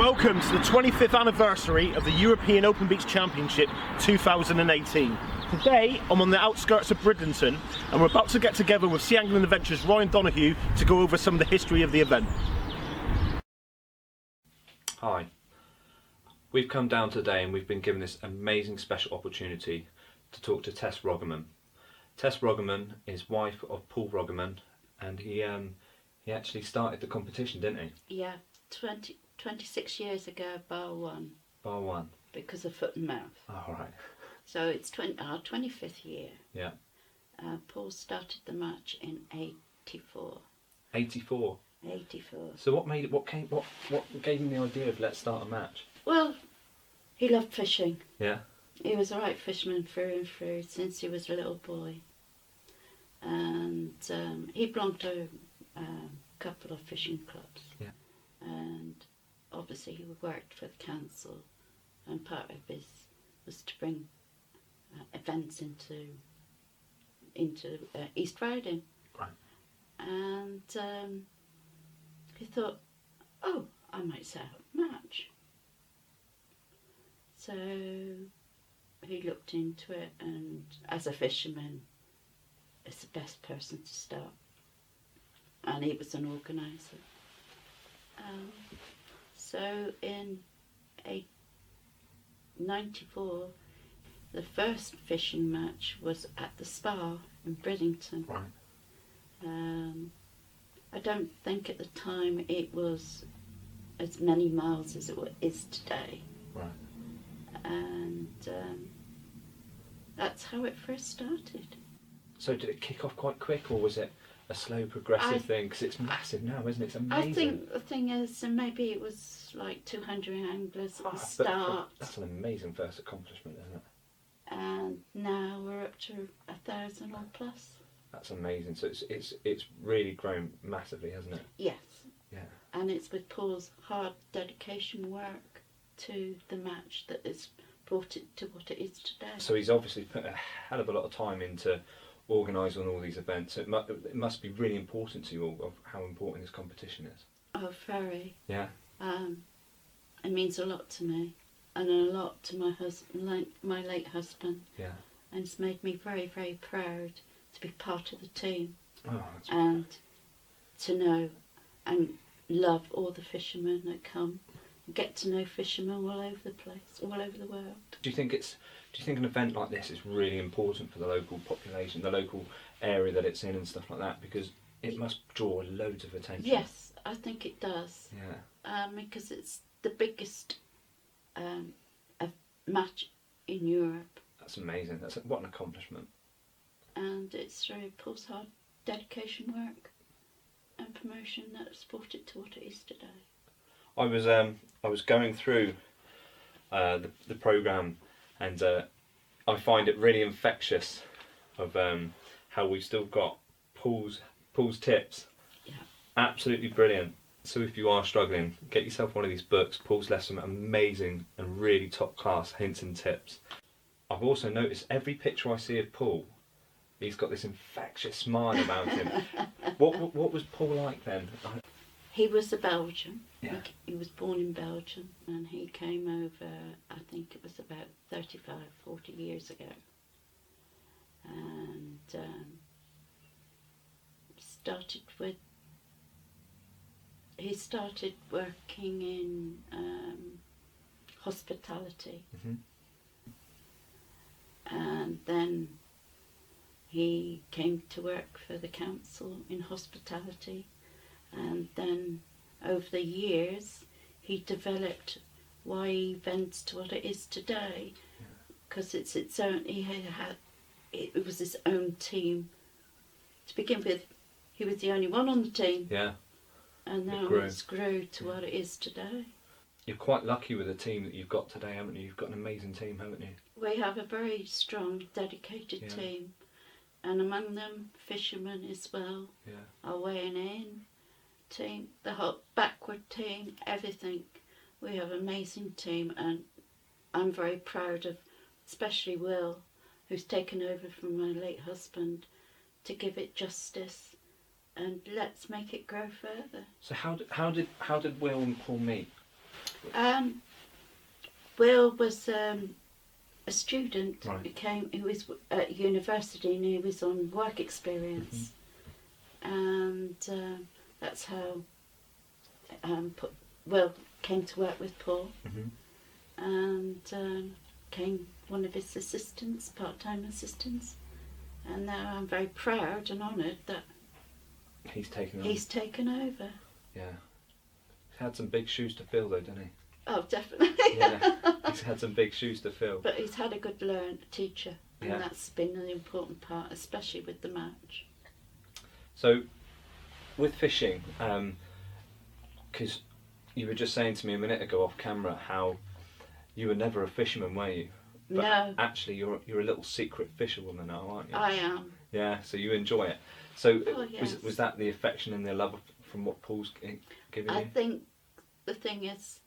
Welcome to the 25th anniversary of the European Open Beach Championship 2018. Today I'm on the outskirts of Bridlington and we're about to get together with Sea Angling Adventures Ryan Donoghue to go over some of the history of the event. Hi, we've come down today and we've been given this amazing special opportunity to talk to Tess Roggeman. Tess Roggeman is wife of Paul Roggeman, and he actually started the competition, didn't he? Yeah, 26 years ago, bar one. Bar one. Because of foot and mouth. Oh, right. So it's our 25th year. Yeah. Paul started the match in 84. 84. 84. So what gave him the idea of let's start a match? Well, he loved fishing. Yeah. He was a right fisherman through and through since he was a little boy. And he belonged to a couple of fishing clubs. Yeah. And obviously he worked for the council, and part of his was to bring events into East Riding. Right. And he thought, oh, I might set up a match. So he looked into it, and as a fisherman, it's the best person to start. And he was an organiser. So in 94, the first fishing match was at the Spa in Bridlington. Right. I don't think at the time it was as many miles as it is today. Right. And that's how it first started. So did it kick off quite quick, or was it a slow progressive thing? Because it's massive now, isn't it? It's amazing. I think the thing is, maybe it was like 200 anglers at the start. That's an amazing first accomplishment, isn't it? And now we're up to 1,000 or plus. That's amazing. So it's really grown massively, hasn't it? Yes. Yeah. And it's with Paul's hard dedication work to the match that has brought it to what it is today. So he's obviously put a hell of a lot of time into organising all these events. It must be really important to you all of how important this competition is. Oh, very. Yeah. It means a lot to me, and a lot to my husband, my late husband. Yeah. And it's made me very, very proud to be part of the team. Oh, and to know and love all the fishermen that come. Get to know fishermen all over the place, all over the world. Do you think an event like this is really important for the local population, the local area that it's in and stuff like that? Because it must draw loads of attention. Yes, I think it does. Yeah. Because it's the biggest match in Europe. That's amazing. What an accomplishment. And it's through Paul's hard dedication work and promotion that's brought it to what it is today. I was going through the programme, and I find it really infectious of how we've still got Paul's tips. Yeah. Absolutely brilliant. So if you are struggling, get yourself one of these books. Paul's left some amazing and really top class hints and tips. I've also noticed every picture I see of Paul, he's got this infectious smile about him. What was Paul like then? He was a Belgian. Yeah. He was born in Belgium, and he came over, I think it was about 35, 40 years ago. And he started working in hospitality. Mm-hmm. And then he came to work for the council in hospitality. And then over the years, he developed YE events to what it is today, because it's its own. It was his own team. To begin with, he was the only one on the team. Yeah. And now it's grew to what it is today. You're quite lucky with the team that you've got today, haven't you? You've got an amazing team, haven't you? We have a very strong, dedicated team, and among them, fishermen as well. Yeah. Are weighing in. Team, the whole backward team, everything. We have an amazing team, and I'm very proud of, especially Will, who's taken over from my late husband, to give it justice, and let's make it grow further. So how did Will and Paul meet? Will was a student Right. who was at university, and he was on work experience, and that's how Will came to work with Paul, and became one of his assistants, part-time assistants, and now I'm very proud and honoured that He's taken on. he's taken over. Yeah. He's had some big shoes to fill though, didn't he? Oh, definitely. Yeah. He's had some big shoes to fill. But he's had a good teacher, and Yeah. that's been an important part, especially with the match. So, with fishing, because you were just saying to me a minute ago off camera how you were never a fisherman, were you? But No, actually, you're a little secret fisherwoman now, aren't you? I am. Yeah. So you enjoy it. So Oh, yes. was that the affection and the love from what Paul's giving I you? think the thing is,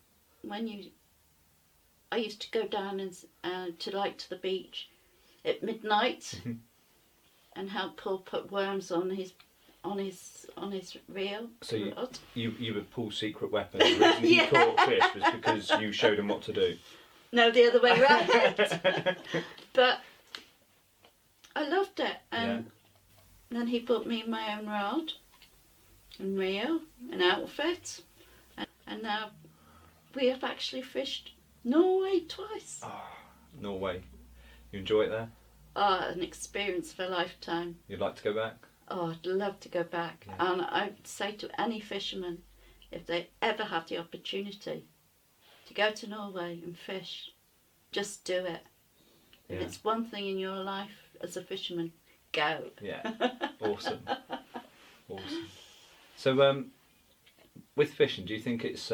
I used to go down and to the beach at midnight and help Paul put worms on his reel. So rod. you were Paul's secret weapon. The reason he caught fish was because you showed him what to do. No, the other way round. But I loved it, and then he bought me my own rod and reel and outfit, and now we have actually fished Norway twice. Norway. You enjoy it there? Oh, an experience of a lifetime. You'd like to go back? Oh, I'd love to go back. Yeah. And I'd say to any fisherman, if they ever have the opportunity to go to Norway and fish, just do it. Yeah. If it's one thing in your life as a fisherman, go. Yeah. Awesome. Awesome. So, with fishing, do you think it's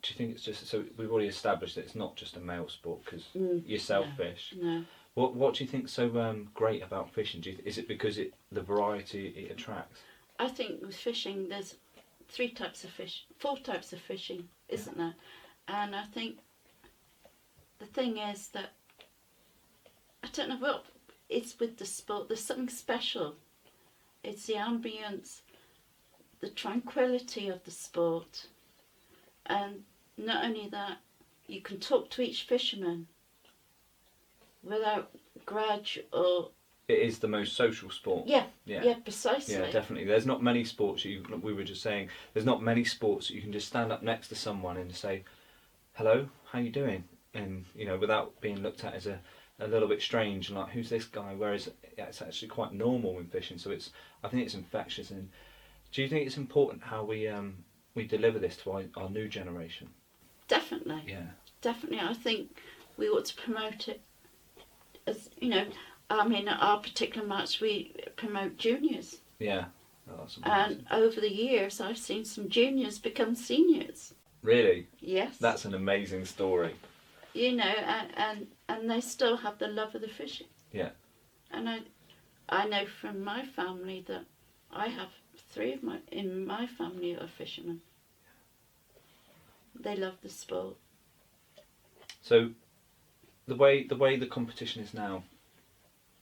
just, so we've already established that it's not just a male sport because you selfish. No. What do you think's so great about fishing? Is it because the variety it attracts? I think with fishing, there's 4 types of fishing, isn't there? And I think the thing is that I don't know what it's with the sport. There's something special. It's the ambience, the tranquility of the sport, and not only that, you can talk to each fisherman without grudge or. It is the most social sport. Yeah, Yeah. precisely. Yeah, definitely. There's not many sports we were just saying. There's not many sports that you can just stand up next to someone and say, "Hello, how you doing?" And without being looked at as a little bit strange and like, "Who's this guy?" Whereas it's actually quite normal in fishing. So I think it's infectious. And do you think it's important how we deliver this to our new generation? Definitely. Yeah. Definitely. I think we ought to promote it. As at our particular match, we promote juniors. Yeah. Oh, that's And amazing. over the years, I've seen some juniors become seniors. Really? Yes. That's an amazing story. And they still have the love of the fishing. Yeah. And I know from my family that I have 3 in my family are fishermen. They love the sport. So, the way the competition is now,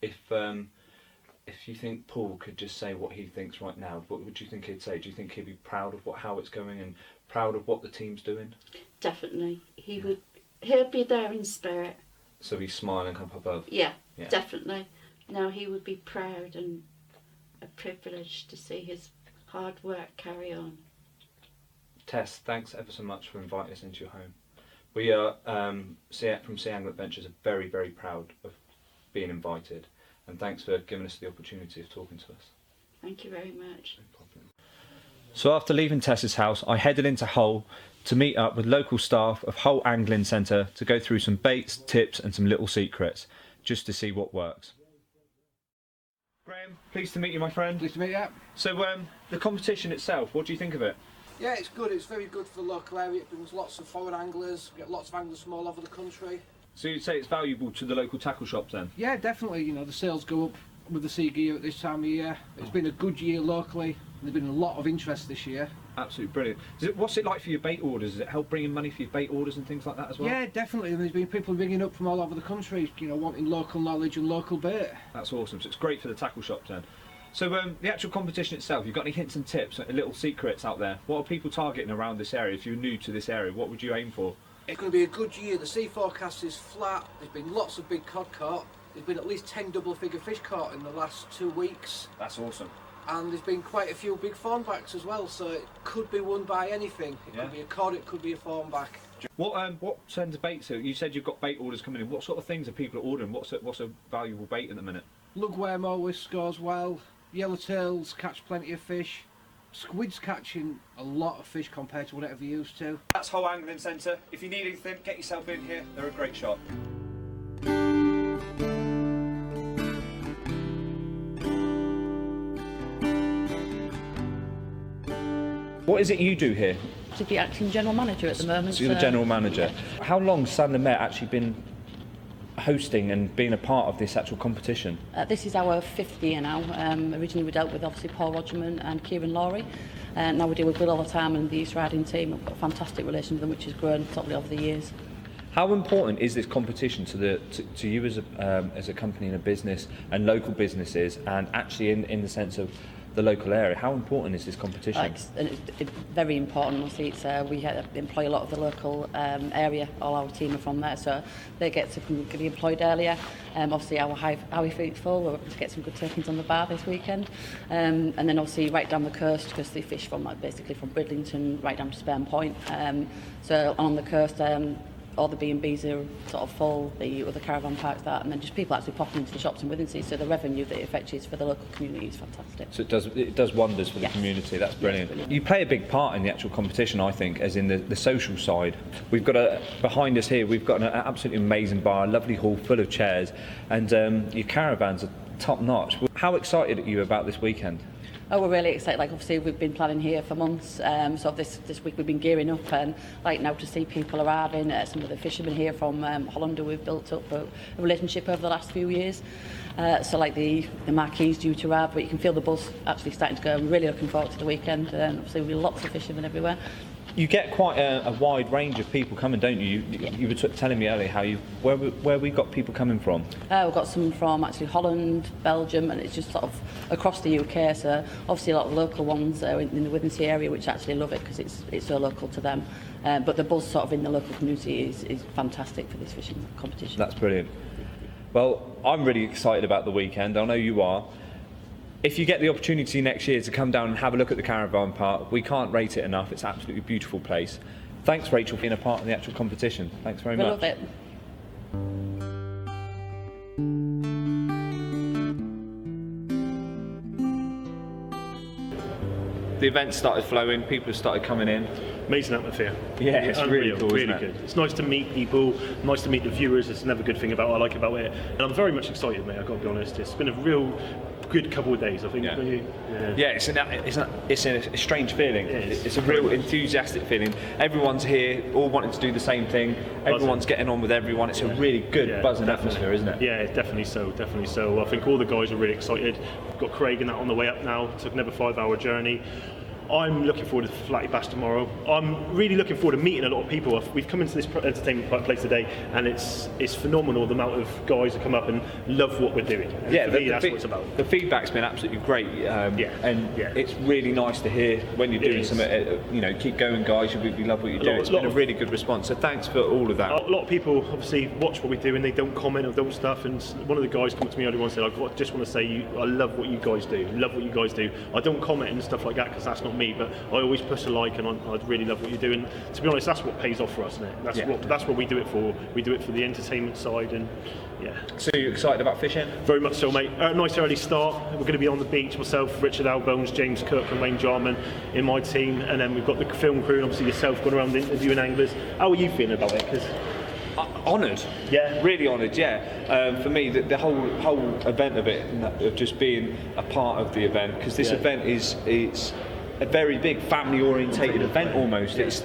if you think Paul could just say what he thinks right now, what would you think he'd say? Do you think he'd be proud of how it's going and proud of what the team's doing? Definitely, he would. He'll be there in spirit. So he's smiling up above. Yeah, Yeah. definitely. No, he would be proud and a privilege to see his hard work carry on. Tess, thanks ever so much for inviting us into your home. We are from Sea Angler Adventures are very, very proud of being invited, and thanks for giving us the opportunity of talking to us. Thank you very much. No problem. So after leaving Tess's house, I headed into Hull to meet up with local staff of Hull Angling Centre to go through some baits, tips and some little secrets, just to see what works. Graham, pleased to meet you, my friend. Pleased to meet you. So the competition itself, what do you think of it? Yeah, it's good. It's very good for the local area. It brings lots of foreign anglers. We get lots of anglers from all over the country. So you'd say it's valuable to the local tackle shops then? Yeah, definitely. The sales go up with the sea gear at this time of year. It's been a good year locally. There's been a lot of interest this year. Absolutely brilliant. What's it like for your bait orders? Does it help bring in money for your bait orders and things like that as well? Yeah, definitely. There's been people ringing up from all over the country, wanting local knowledge and local bait. That's awesome. So it's great for the tackle shops then. So the actual competition itself, you've got any hints and tips, little secrets out there? What are people targeting around this area? If you're new to this area, what would you aim for? It's going to be a good year. The sea forecast is flat. There's been lots of big cod caught. There's been at least 10 double-figure fish caught in the last 2 weeks. That's awesome. And there's been quite a few big fawnbacks as well, so it could be won by anything. It could be a cod, it could be a fawnback. What sends baits? So you said you've got bait orders coming in. What sort of things are people ordering? What's a valuable bait at the minute? Lugworm always scores well. Yellowtails catch plenty of fish. Squid's catching a lot of fish compared to what it ever used to. That's Hull Angling Centre. If you need anything, get yourself in here. They're a great shop. What is it you do here? To be acting general manager at the moment. So you're the general manager. Yeah. How long has Sandon Met actually been hosting and being a part of this actual competition? This is our 5th year now. Originally we dealt with obviously Paul Rogerman and Kieran Lawrie. Now we deal with Bill all the time and the East Riding team. We've got a fantastic relation with them, which has grown totally over the years. How important is this competition to you as a company and a business and local businesses, and actually in the sense of the local area? How important is this competition? It's very important. Obviously, we employ a lot of the local area. All our team are from there, so they get to be employed earlier. Obviously, our Howie Fleet's full. We're hoping to get some good takings on the bar this weekend, and then obviously right down the coast, because they fish from basically from Bridlington right down to Spurn Point. So on the coast. All the B&Bs are sort of full, the other caravan parks that, and then just people actually popping into the shops in Withensea, so the revenue that it affects for the local community is fantastic. So it does wonders for the community. That's brilliant. Brilliant. You play a big part in the actual competition, I think, as in the social side. We've got behind us here, we've got an absolutely amazing bar, a lovely hall full of chairs, and your caravans are top notch. How excited are you about this weekend? Oh, we're really excited. Like, obviously, we've been planning here for months. So this week we've been gearing up, and like now to see people arriving. Some of the fishermen here from Holland, we've built up a relationship over the last few years. So like the marquee's due to arrive, but you can feel the buzz actually starting to go. I'm really looking forward to the weekend. Obviously, there'll be lots of fishermen everywhere. You get quite a wide range of people coming, don't you? You were telling me earlier how where we got people coming from. We've got some from actually Holland, Belgium, and it's just sort of across the UK. So obviously a lot of local ones in the Withensea area, which actually love it because it's so local to them. But the buzz sort of in the local community is fantastic for this fishing competition. That's brilliant. Well, I'm really excited about the weekend. I know you are. If you get the opportunity next year to come down and have a look at the caravan park, we can't rate it enough. It's an absolutely beautiful place. Thanks, Rachel, for being a part of the actual competition. Thanks very much. We love it. The event started flowing, people have started coming in. Amazing atmosphere. Yeah, it's really cool, really isn't it? good. It's nice to meet people, nice to meet the viewers. It's another good thing about what I like about it. And I'm very much excited, mate, I've got to be honest. It's been a real good couple of days, I think. Yeah, it's a strange feeling. It's a real enthusiastic feeling. Everyone's here, all wanting to do the same thing. Everyone's getting on with everyone. It's a really good buzzing atmosphere, isn't it? Yeah, definitely so, definitely so. I think all the guys are really excited. We've got Craig and that on the way up now. It's another 5-hour journey. I'm looking forward to the Flattie Bash tomorrow. I'm really looking forward to meeting a lot of people. We've come into this entertainment place today, and it's phenomenal the amount of guys that come up and love what we're doing. And yeah, for me, that's what it's about. The feedback's been absolutely great, it's really nice to hear when you're doing something. Keep going, guys. We love what you do. It's been a really good response. So thanks for all of that. A lot of people obviously watch what we do and they don't comment or don't stuff. And one of the guys came up to me earlier and said, "I just want to say, I love what you guys do. Love what you guys do. I don't comment and stuff like that because that's not me, but I always push a like, and I really love what you do." And to be honest, that's what pays off for us, isn't it? That's what we do it for. We do it for the entertainment side, and So you're excited about fishing? Very much so, mate. Nice early start. We're going to be on the beach, myself, Richard Albones, James Cook and Wayne Jarman in my team, and then we've got the film crew and obviously yourself going around interviewing anglers. How are you feeling about it? Because honoured, really honoured. For me, the whole event of it, of just being a part of the event, because this event is a very big family-orientated event almost. It's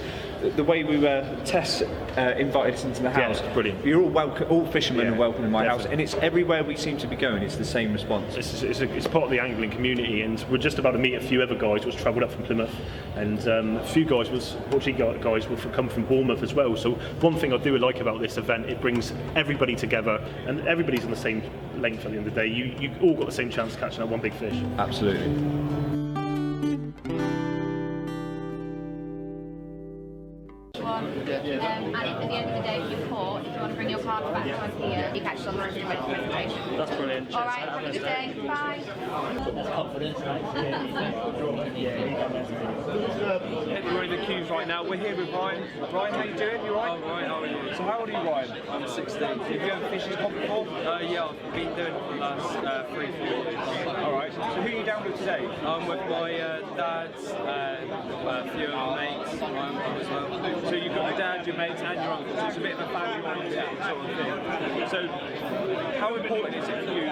the way we were. Tess invited us into the house. Yeah, brilliant. You're all welcome. All fishermen Yeah, are welcome in my house, definitely. and it's everywhere we seem to be going. It's the same response. It's part of the angling community, and we're just about to meet a few other guys who's travelled up from Plymouth, and a few guys will come from Bournemouth as well. So one thing I do like about this event, it brings everybody together, and everybody's on the same length at the end of the day. You all got the same chance of catching that one big fish. Absolutely. And at the end of the day, if you're caught, if you want to bring your card back to us here, you catch it on the rest of the presentation. That's brilliant. All right, have a good day. Bye. We're in the queues right now. We're here with Ryan. Ryan, how you doing? You alright? I'm right, how are you? So how old are you, Ryan? I'm 16. Have you ever fished this pond before? Yeah, I've been doing it for the last 3-4 years. Alright. So who are you down with today? I'm with my dad's, a few of my mates, my uncle as well. So you've got your dad, your mates, and your uncle. So it's a bit of a family-oriented sort of thing. So how important is it for you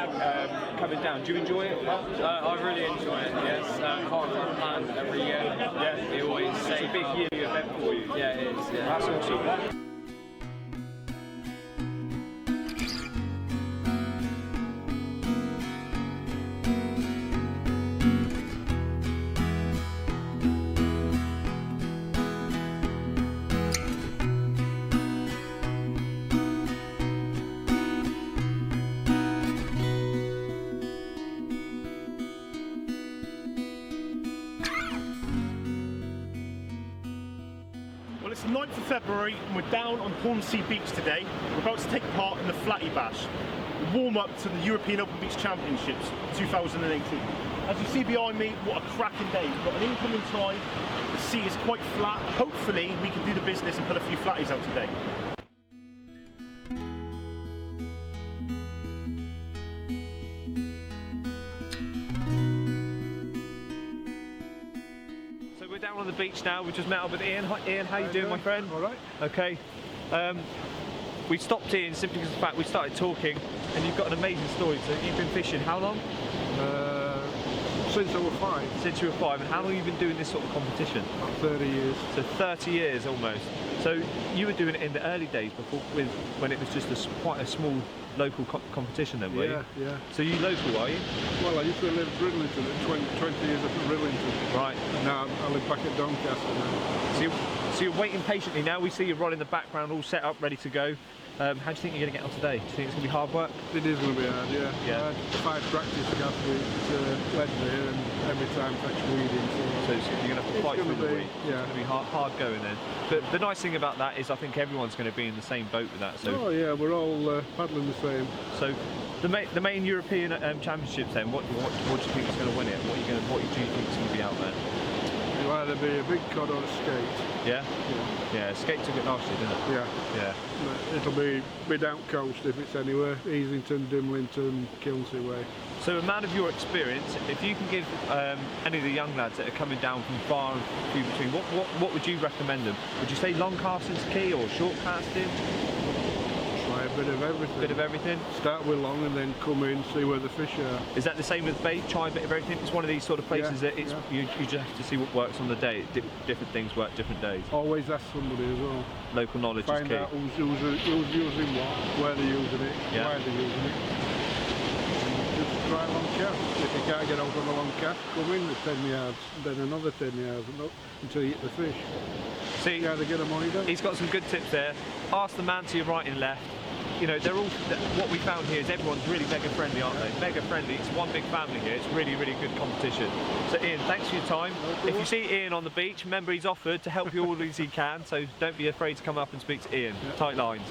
coming down? Do you enjoy it? I really enjoy it, yes. Part of our plan every year. Yeah, they always say. It's a big yearly event for you. Yeah, it is. Yeah. That's awesome. Well, it's the 9th of February and we're down on Hornsea Beach today. We're about to take part in the Flattie Bash, a warm-up to the European Open Beach Championships 2018. As you see behind me, what a cracking day. We've got an incoming tide, the sea is quite flat. Hopefully we can do the business and put a few flatties out today. We're down on the beach now. We just met up with Ian. Hi, Ian, how you doing, my friend? All right. Okay. We stopped Ian simply because of the fact we started talking, and you've got an amazing story. So you've been fishing how long? Since I was 5, Since you were 5. And how long have you been doing this sort of competition? about 30 years. So 30 years almost. So you were doing it in the early days before, when it was just quite a small local competition then, were you? Yeah. So you local, are you? Well, I used to live in Bridlington at 20 years up at Bridlington. Right. Now I live back at Doncaster now. So you're waiting patiently now. We see you right in the background, all set up, ready to go. How do you think you're going to get on today? Do you think it's going to be hard work? It is going to be hard, yeah. Yeah. I had 5 practice last week at Ledbury and every time fetch weeding. So you're going to have to It's fight gonna through the be- week. yeah. It's going to be hard going then. But the nice thing about that is I think everyone's going to be in the same boat with that. So, Oh yeah, we're all paddling the same. so the main European championships then. What do you think is going to win it? What do you think is going to be out there? It'll either be a big cod or a skate. Yeah. Yeah. Skate took it last year, didn't it? Yeah. Yeah. But it'll be down coast if it's anywhere. Easington, Dimlington, Kilnsey way. So a man of your experience, if you can give any of the young lads that are coming down from far and few between, what would you recommend them? Would you say long casting's key or short casting? Try a bit of everything. Bit of everything? Start with long and then come in, see where the fish are. Is that the same with bait? Try a bit of everything? It's one of these sort of places Yeah, that it's, yeah. you just have to see what works on the day. Different things work different days. Always ask somebody as well. Local knowledge Find is key. out who's using what, where they're using it, Yeah. why they're using it. And just try long cast. If you can't get out on a long cast, come in with 10 yards, then another 10 yards and up until you hit the fish. See, You either get them or you don't. he's got some good tips there. Ask the man to your right and left. You know, they're all. What we found here is everyone's really mega friendly, aren't they? Mega friendly. It's one big family here. It's really, really good competition. So, Ian, thanks for your time. If you see Ian on the beach, remember he's offered to help you all as he can. So don't be afraid to come up and speak to Ian. Tight lines.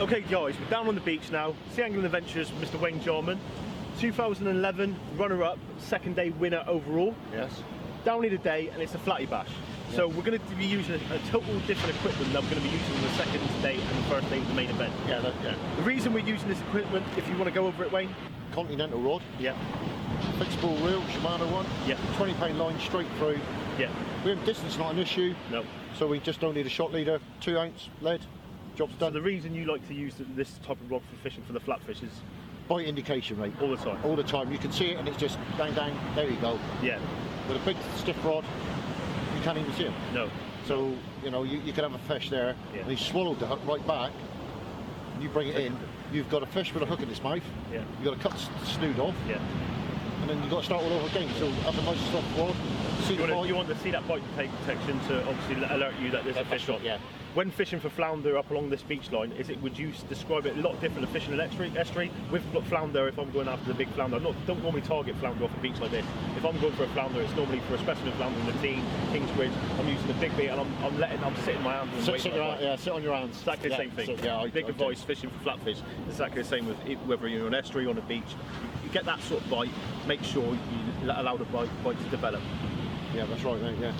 Okay guys, we're down on the beach now. Sea Angling Adventures, Mr. Wayne Jarman. 2011 runner-up, second day winner overall. Yes. Downey today, and it's a Flattie bash. So we're going to be using a total different equipment that we're going to be using on the second day and the first day of the main event. Yeah, The reason we're using this equipment, if you want to go over it, Wayne. Continental rod. Yeah. Fixed ball reel, Shimano one. Yeah. 20 pound line straight through. Yeah. Distance not an issue. No. So we just don't need a shot leader. 2 ounce lead. Job's So done. the reason you like to use this type of rod for fishing for the flatfish is Bite indication, mate. all the time. All the time. You can see it and it's just bang, bang. There you go. Yeah. With a big stiff rod, you can't even see him. No. So, you know, you could have a fish there, Yeah. and he swallowed the hook right back, and you bring it in, you've got a fish with a hook in its mouth, Yeah. you've got to cut the snood off, Yeah. and then you've got to start all over again. So have a nice soft rod, see the bite. You want to see that bite detection to obviously alert you that there's a fish on. Yeah. When fishing for flounder up along this beach line, would you describe it a lot different to fishing an estuary? With flounder, if I'm going after the big flounder, I don't normally target flounder off a beach like this. If I'm going for a flounder, it's normally for a specimen flounder in the team, Kingsbridge. I'm using the big bait and I'm sitting my hands and waiting. Sit on your hands. Exactly the same thing. So, big advice fishing for flatfish. Exactly the same with whether you're on an estuary or on a beach. You get that sort of bite, make sure you allow the bite to develop. Yeah, that's right, mate. Yeah.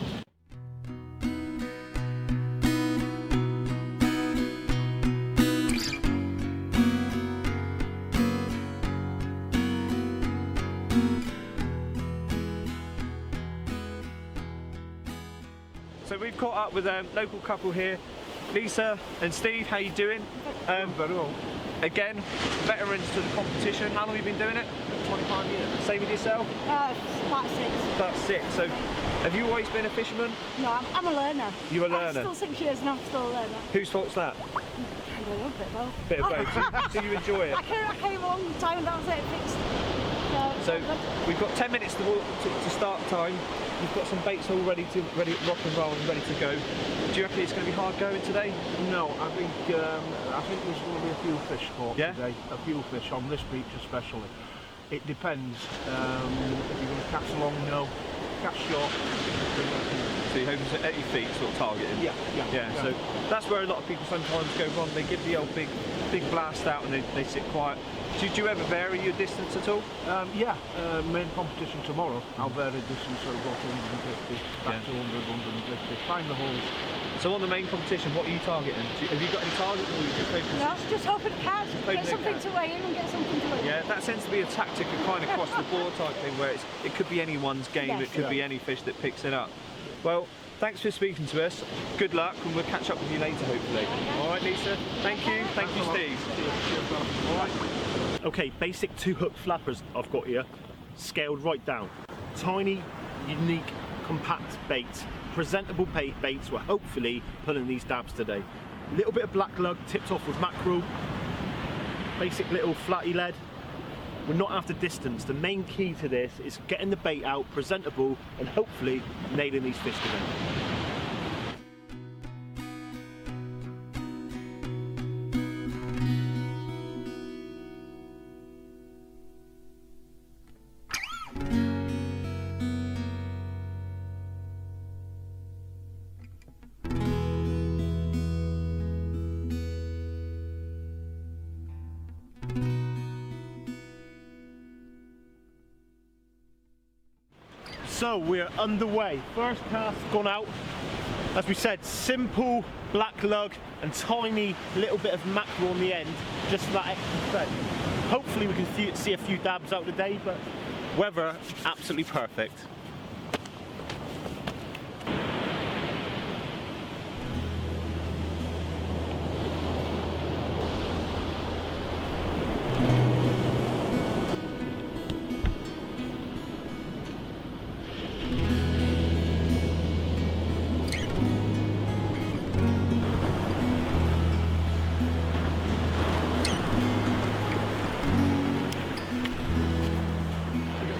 So we've caught up with a local couple here, Lisa and Steve. How you doing? Very well. Again, veterans to the competition. How long have you been doing it? 25 years. Same with yourself? About 6. About 6. So, have you always been a fisherman? No, I'm a learner. You're a learner? I'm still 6 years and I'm still a learner. Whose fault's that? I don't know, a bit both. Bit of both. So you enjoy it? I came a long time and that was it, fixed. So we've got 10 minutes to start time. We've got some baits all ready to rock and roll and ready to go. Do you reckon it's going to be hard going today? No, I think there's going to be a few fish caught today. A few fish on this beach especially. It depends. If you're going to cast long, no. Cast short. So you're hoping at your feet, sort of targeting? Yeah. So that's where a lot of people sometimes go wrong. They give the old big blast out and they sit quiet. Do you ever vary your distance at all? Main competition tomorrow. I'll vary distance, so go to 150, back to 100, 150. Find the holes. So on the main competition, what are you targeting? Have you got any targets, or are you just hoping? No, just hoping to catch. Get something to weigh in and get something to weigh in. Yeah, that tends to be a tactic, a kind of across the board type thing, where it could be anyone's game. Yes. It could be any fish that picks it up. Well, thanks for speaking to us. Good luck, and we'll catch up with you later, hopefully. All right, Lisa. Thank you. Thank you, Steve. All right. Okay, basic 2-hook flappers I've got here, scaled right down. Tiny, unique, compact baits, presentable baits. We're hopefully pulling these dabs today. A little bit of black lug tipped off with mackerel, basic little Flattie lead. We're not after distance. The main key to this is getting the bait out, presentable, and hopefully nailing these fish today. So we're underway. First cast gone out. As we said, simple black lug and tiny little bit of mackerel on the end, just for that extra thread. Hopefully we can see a few dabs out today, but weather absolutely perfect.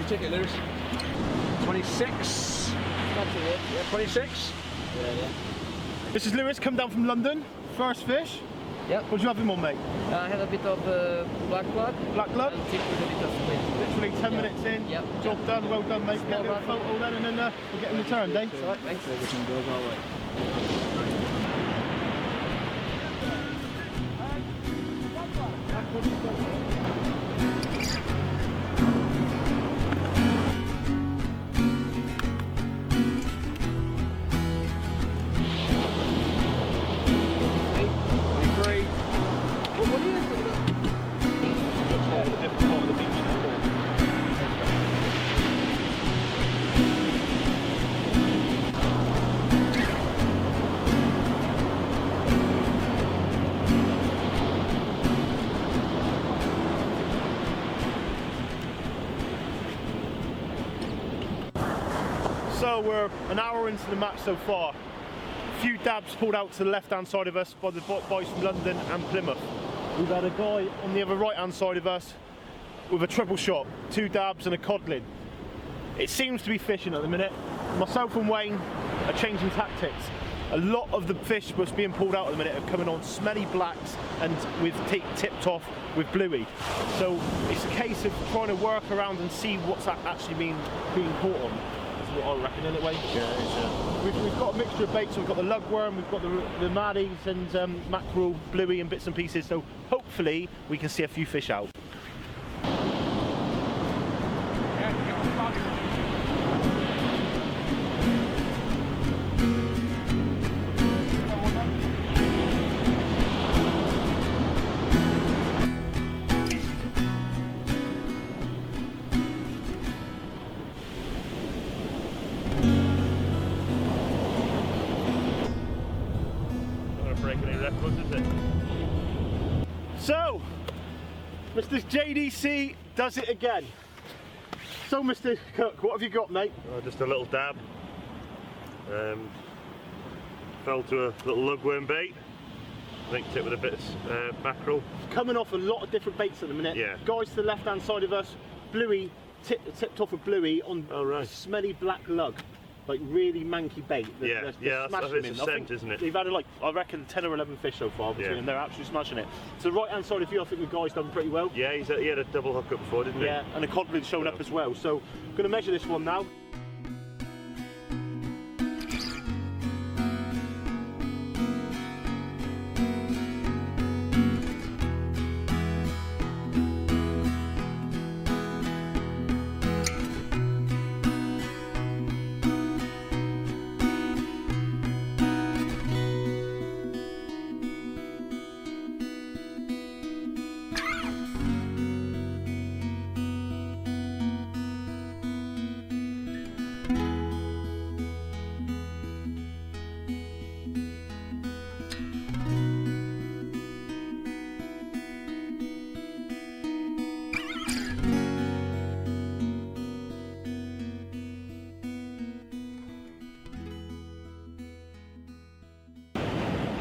Ticket, Lewis. 26. Yeah, 26. This is Lewis, come down from London. First fish. Yep. What do you have him on, mate? I had a bit of black lug. Black lug? And tipped with a bit of squid. Literally 10 minutes in. Yep. Job done, well done, mate. Get a little photo then, and then we'll get him returned, eh? Alright, thanks. Everything goes our way. So we're an hour into the match so far. A few dabs pulled out to the left hand side of us by the boys from London and Plymouth. We've had a guy on the other right hand side of us with a triple shot, 2 dabs and a codling. It seems to be fishing at the minute. Myself and Wayne are changing tactics. A lot of the fish that's being pulled out at the minute are coming on smelly blacks and with tipped off with bluey. So it's a case of trying to work around and see what's actually being caught on. That's what I reckon anyway. Yeah, we've got a mixture of baits. So we've got the lugworm, we've got the maddies and mackerel, bluey and bits and pieces. So hopefully we can see a few fish out. So, Mr. JDC does it again. So, Mr. Cook, what have you got, mate? Just a little dab. Fell to a little lugworm bait. Linked it with a bit of mackerel. Coming off a lot of different baits at the minute. Yeah. Guys to the left-hand side of us, bluey, tipped off with bluey on smelly black lug. Like really manky bait. Yeah, it's a scent, isn't it? They've had like, I reckon 10 or 11 fish so far between them. They're absolutely smashing it. So the right hand side of you, I think the guy's done pretty well. Yeah, he had a double hook up before, didn't he? Yeah, and a codling showing up as well. So I'm going to measure this one now.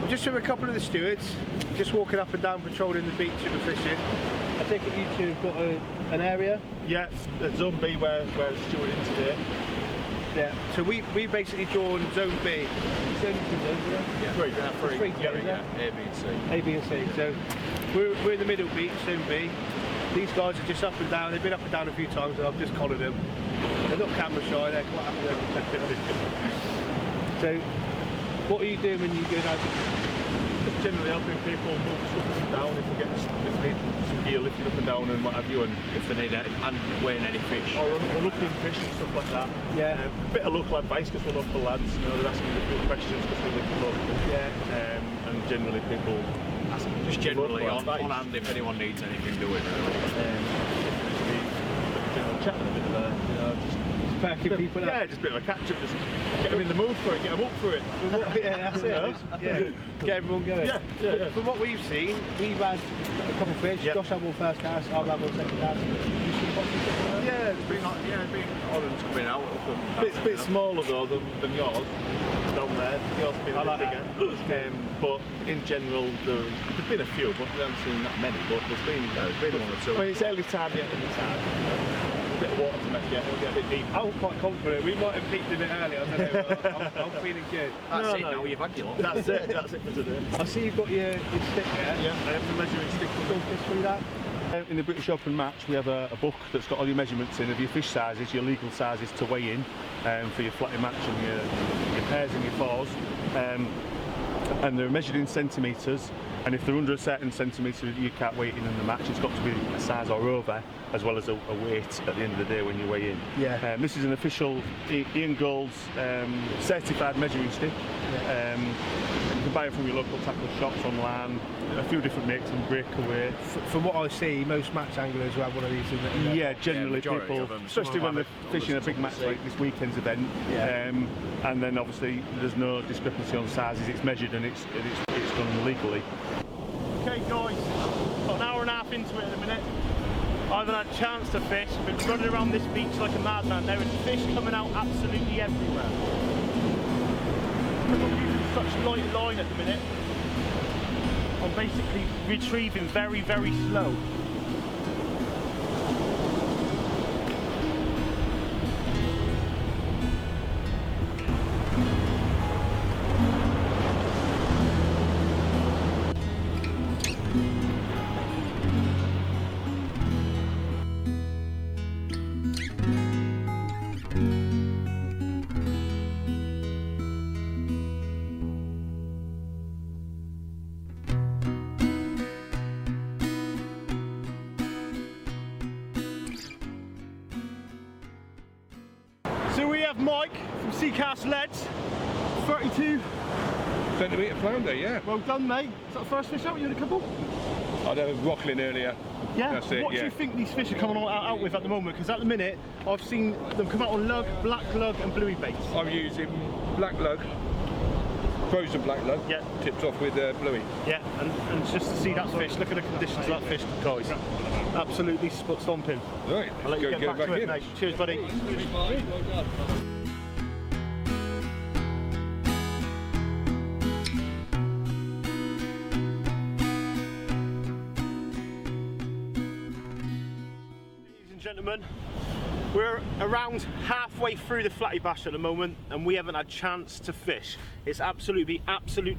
Just with a couple of the stewards, just walking up and down patrolling the beach and the fishing. I take it you two have got an area? Yeah, the zone B where it's stewarding today. Yeah, so we basically drawn zone B. Zone B, yeah? Three. A, B and C. A, B and C. So we're in the middle beach, zone B. These guys are just up and down. They've been up and down a few times and I've just collared them. They're not camera shy, they're quite happy with everything. So what are you doing when you go down? Generally helping people move stuff up and down if they need some gear lifting up and down and what have you, and if they need and weighing any fish. Or unlooking fish and stuff like that. Yeah. A bit of local advice because we're local lads, you know, they're asking the good questions because we live local. Yeah. And generally people ask just generally on hand if anyone needs anything, do it. General chat and a bit of a, you know, just backing people up. Yeah, just a bit of a catch up, just get them in the mood for it, get them up for it. Yeah, that's it. Yeah, get everyone going. Yeah. From what we've seen, we've had a couple of fish. Josh had one first cast, I've had one second cast. Yeah, it's been orange coming out. A bit smaller though than yours down there. Yours has been a bit bigger. But in general, there's been a few, but we haven't seen that many. But there's been one or two. I mean, it's early time yet. A bit of water to make it. It'll get a bit deep. I'm quite confident. We might have peaked a bit early. I don't know. I'm feeling good. That's it. Now you've had your lot. That's it. That's it for today. I see you've got your stick there. Yeah, I have the measuring stick. Talk us through that. In the British Open match, we have a book that's got all your measurements in of your fish sizes, your legal sizes to weigh in for your flattie match and your pairs and your fours. And they're measured in centimetres. And if they're under a certain centimetre, you can't weigh it in the match. It's got to be a size or over, as well as a weight at the end of the day when you weigh in. Yeah. This is an official Ian Gould's certified measuring stick. Yeah. You can buy it from your local tackle shops online. A few different makes and breakaway. From what I see, most match anglers will have one of these in there. Yeah, generally people, especially when they're fishing a big match like this weekend's event. Yeah. And then obviously there's no discrepancy on sizes. It's measured and it's done legally. Okay guys, got an hour and a half into it at the minute. I haven't had a chance to fish. I've been running around this beach like a madman. There is fish coming out absolutely everywhere. Because I'm using such light line at the minute, I'm basically retrieving very, very slow. So we have Mike from Seacast Leads, 32 centimetre flounder, yeah. Well done, mate. Is that the first fish out? You had a couple? I had a rockling earlier. Yeah. That's it, What do yeah. you think these fish are coming out with at the moment? Because at the minute, I've seen them come out on lug, black lug, and bluey baits. I'm using black lug, frozen black lug, yeah, tipped off with bluey. Yeah, and just to see that fish, look at the conditions of that fish, guys. Absolutely spot stomping. Right, I'll let you get back to it, mate. Cheers, buddy. Ladies and gentlemen, we're around halfway through the Flattie Bash at the moment and we haven't had a chance to fish. It's absolutely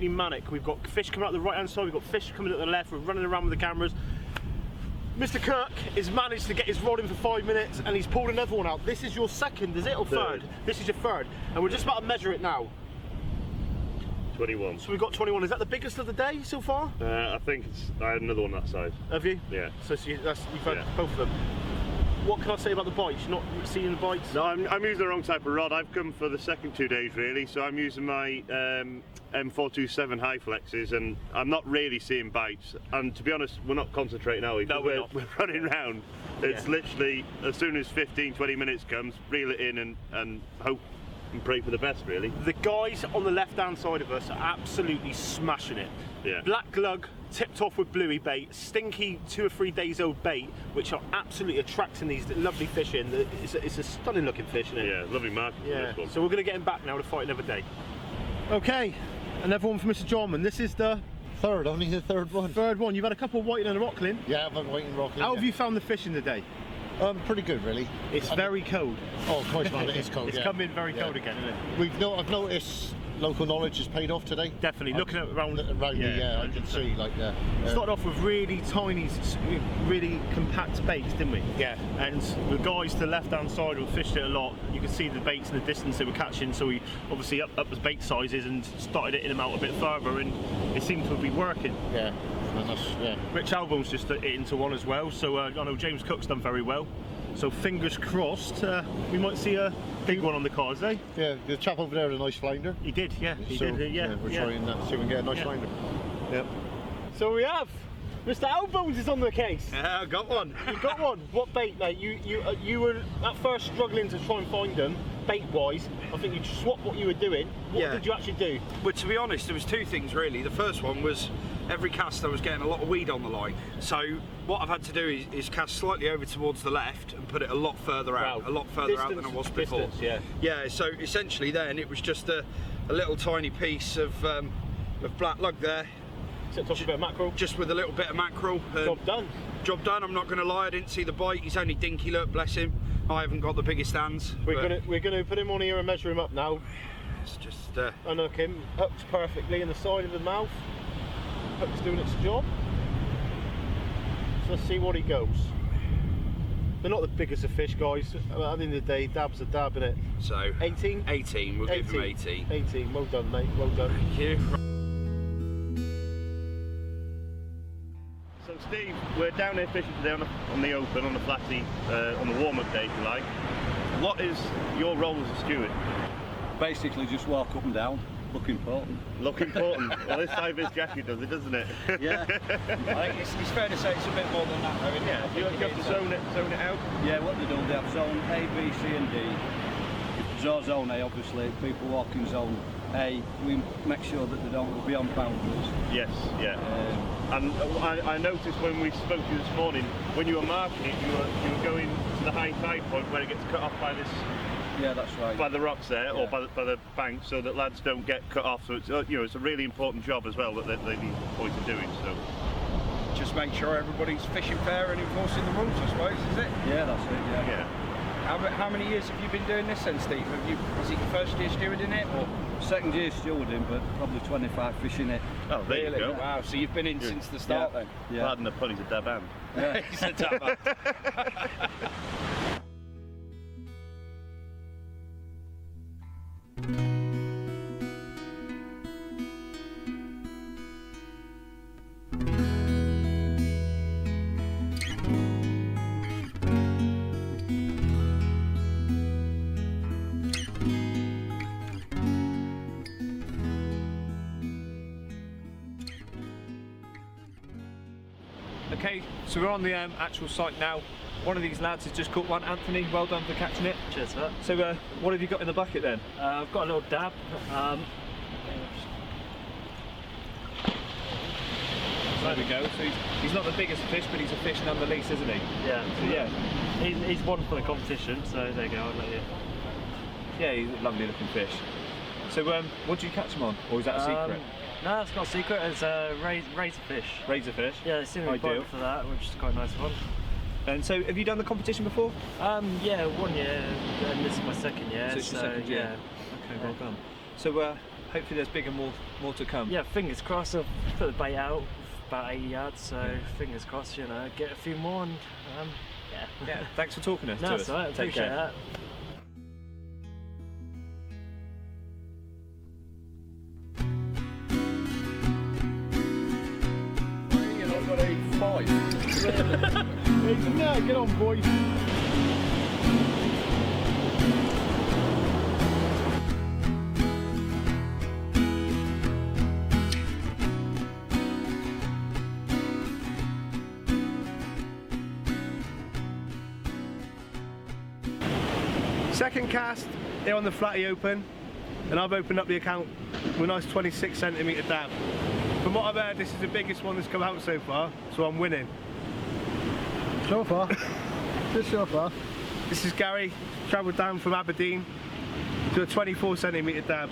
manic. We've got fish coming out the right hand side, we've got fish coming at the left, we're running around with the cameras. Mr. Kirk has managed to get his rod in for 5 minutes and he's pulled another one out. This is your second, is it, or third? This is your third. And we're just about to measure it now. 21. So we've got 21. Is that the biggest of the day so far? I think I had another one that size. Have you? Yeah. So you've had both of them. What can I say about the bites? You're not seeing the bites? No, I'm using the wrong type of rod. I've come for the second 2 days really, so I'm using my M427 high flexes and I'm not really seeing bites. And to be honest, we're not concentrating now. No, we're not. We're running round. It's literally, as soon as 15-20 minutes comes, reel it in and hope and pray for the best really. The guys on the left hand side of us are absolutely smashing it. Yeah. Black lug tipped off with bluey bait, stinky 2 or 3 days old bait, which are absolutely attracting these lovely fish in. It's a stunning looking fish, isn't it? Yeah, lovely mark. Yeah. So we're going to get him back now to fight another day. Okay, another one for Mr. Johnman. This is the third, only the third one. Third one. You've had a couple of whiting and a rockling. Yeah, I've had whiting and rockling. How have you found the fish in the day? Pretty good, really. It's very cold. Oh, of course, man, it is cold. It's come in very cold again, isn't it? I've noticed local knowledge has paid off today. Definitely. Looking around I can see like that. Started off with really tiny, really compact baits, didn't we? Yeah. And the guys to the left-hand side who fished it a lot, you could see the baits in the distance they were catching. So we obviously upped the bait sizes and started hitting them out a bit further, and it seemed to be working. Yeah. Rich Albone's just hit into one as well. So I know James Cook's done very well. So fingers crossed, we might see a big one on the cards, eh? Yeah, the chap over there had a nice flounder. He did, yeah. He did, yeah. We're trying that, see if we can get a nice flounder. Yeah. So we have Mr. Albones is on the case. Yeah, I got one. You got one. What bait, mate? You were at first struggling to try and find them, bait-wise. I think you swapped what you were doing. What did you actually do? Well, to be honest, there was 2 things really. The first one was every cast I was getting a lot of weed on the line. So what I've had to do is cast slightly over towards the left and put it a lot further out, a lot further out than I was before. Yeah. So essentially, then it was just a little tiny piece of black lug there. Tipped off a bit of mackerel. Just with a little bit of mackerel. Job done. Job done. I'm not going to lie. I didn't see the bite. He's only dinky. Look, bless him. I haven't got the biggest hands. We're gonna put him on here and measure him up now. It's just unhook him. Hooked perfectly in the side of the mouth. Hook's doing its job. So let's see what he goes. They're not the biggest of fish, guys. At the end of the day, dab's a dab, innit? So 18. 18. We'll give him 18. 18. Well done, mate. Well done. Thank you. Steve, we're down here fishing today on the open, on the Flattie, on the warm-up day, if you like. What is your role as a steward? Basically, just walk up and down. Look important. Look important. Well, this high-vis jacket does it, doesn't it? Yeah. I think it's fair to say it's a bit more than that, though, isn't it? You have to zone it out. Yeah, what they do, they have zone A, B, C and D. If there's zone A, obviously, people walk in zone A, we make sure that they don't go beyond boundaries. Yes, yeah. And I noticed when we spoke to you this morning, when you were marking it, you were going to the high tide point where it gets cut off by this. Yeah, that's right. By the rocks there, or by the bank, so that lads don't get cut off. So it's it's a really important job as well that they need point of doing. So just make sure everybody's fishing fair and enforcing the rules, I suppose, is it? Yeah, that's it. Yeah. How many years have you been doing this then, Steve? Is it your first year stewarding it, or second year stewarding, but probably 25 fishing it. Oh, there you go. Wow, so you've been in since the start then? Yeah. Pardon the pun, he's a dab hand. Yeah. He's a dab hand. Okay, so we're on the actual site now. One of these lads has just caught one. Anthony, well done for catching it. Cheers for that. So what have you got in the bucket then? I've got a little dab. There we go. So he's not the biggest fish, but he's a fish nonetheless, isn't he? Yeah. So yeah. He's won for the competition, so there you go, I'll let you. Yeah, he's a lovely looking fish. So what do you catch him on? Or is that a secret? No, it's not a secret. It's a razor fish. Razor fish? Yeah, they seem to be biting for that, which is quite nice fun. And so, have you done the competition before? Yeah, 1 year, and this is my second year. So it's your second year? Yeah. Okay, well done. So hopefully there's bigger, more to come. Yeah, fingers crossed. I've put the bait out about 80 yards, so fingers crossed, get a few more and yeah. Thanks for talking to us. No, that's all right, I appreciate that. No, get on, boys. Second cast here on the Flattie Open, and I've opened up the account with a nice 26cm dab. From what I've heard, this is the biggest one that's come out so far, so I'm winning. So far. Just so far. This is Gary, travelled down from Aberdeen to a 24cm dab.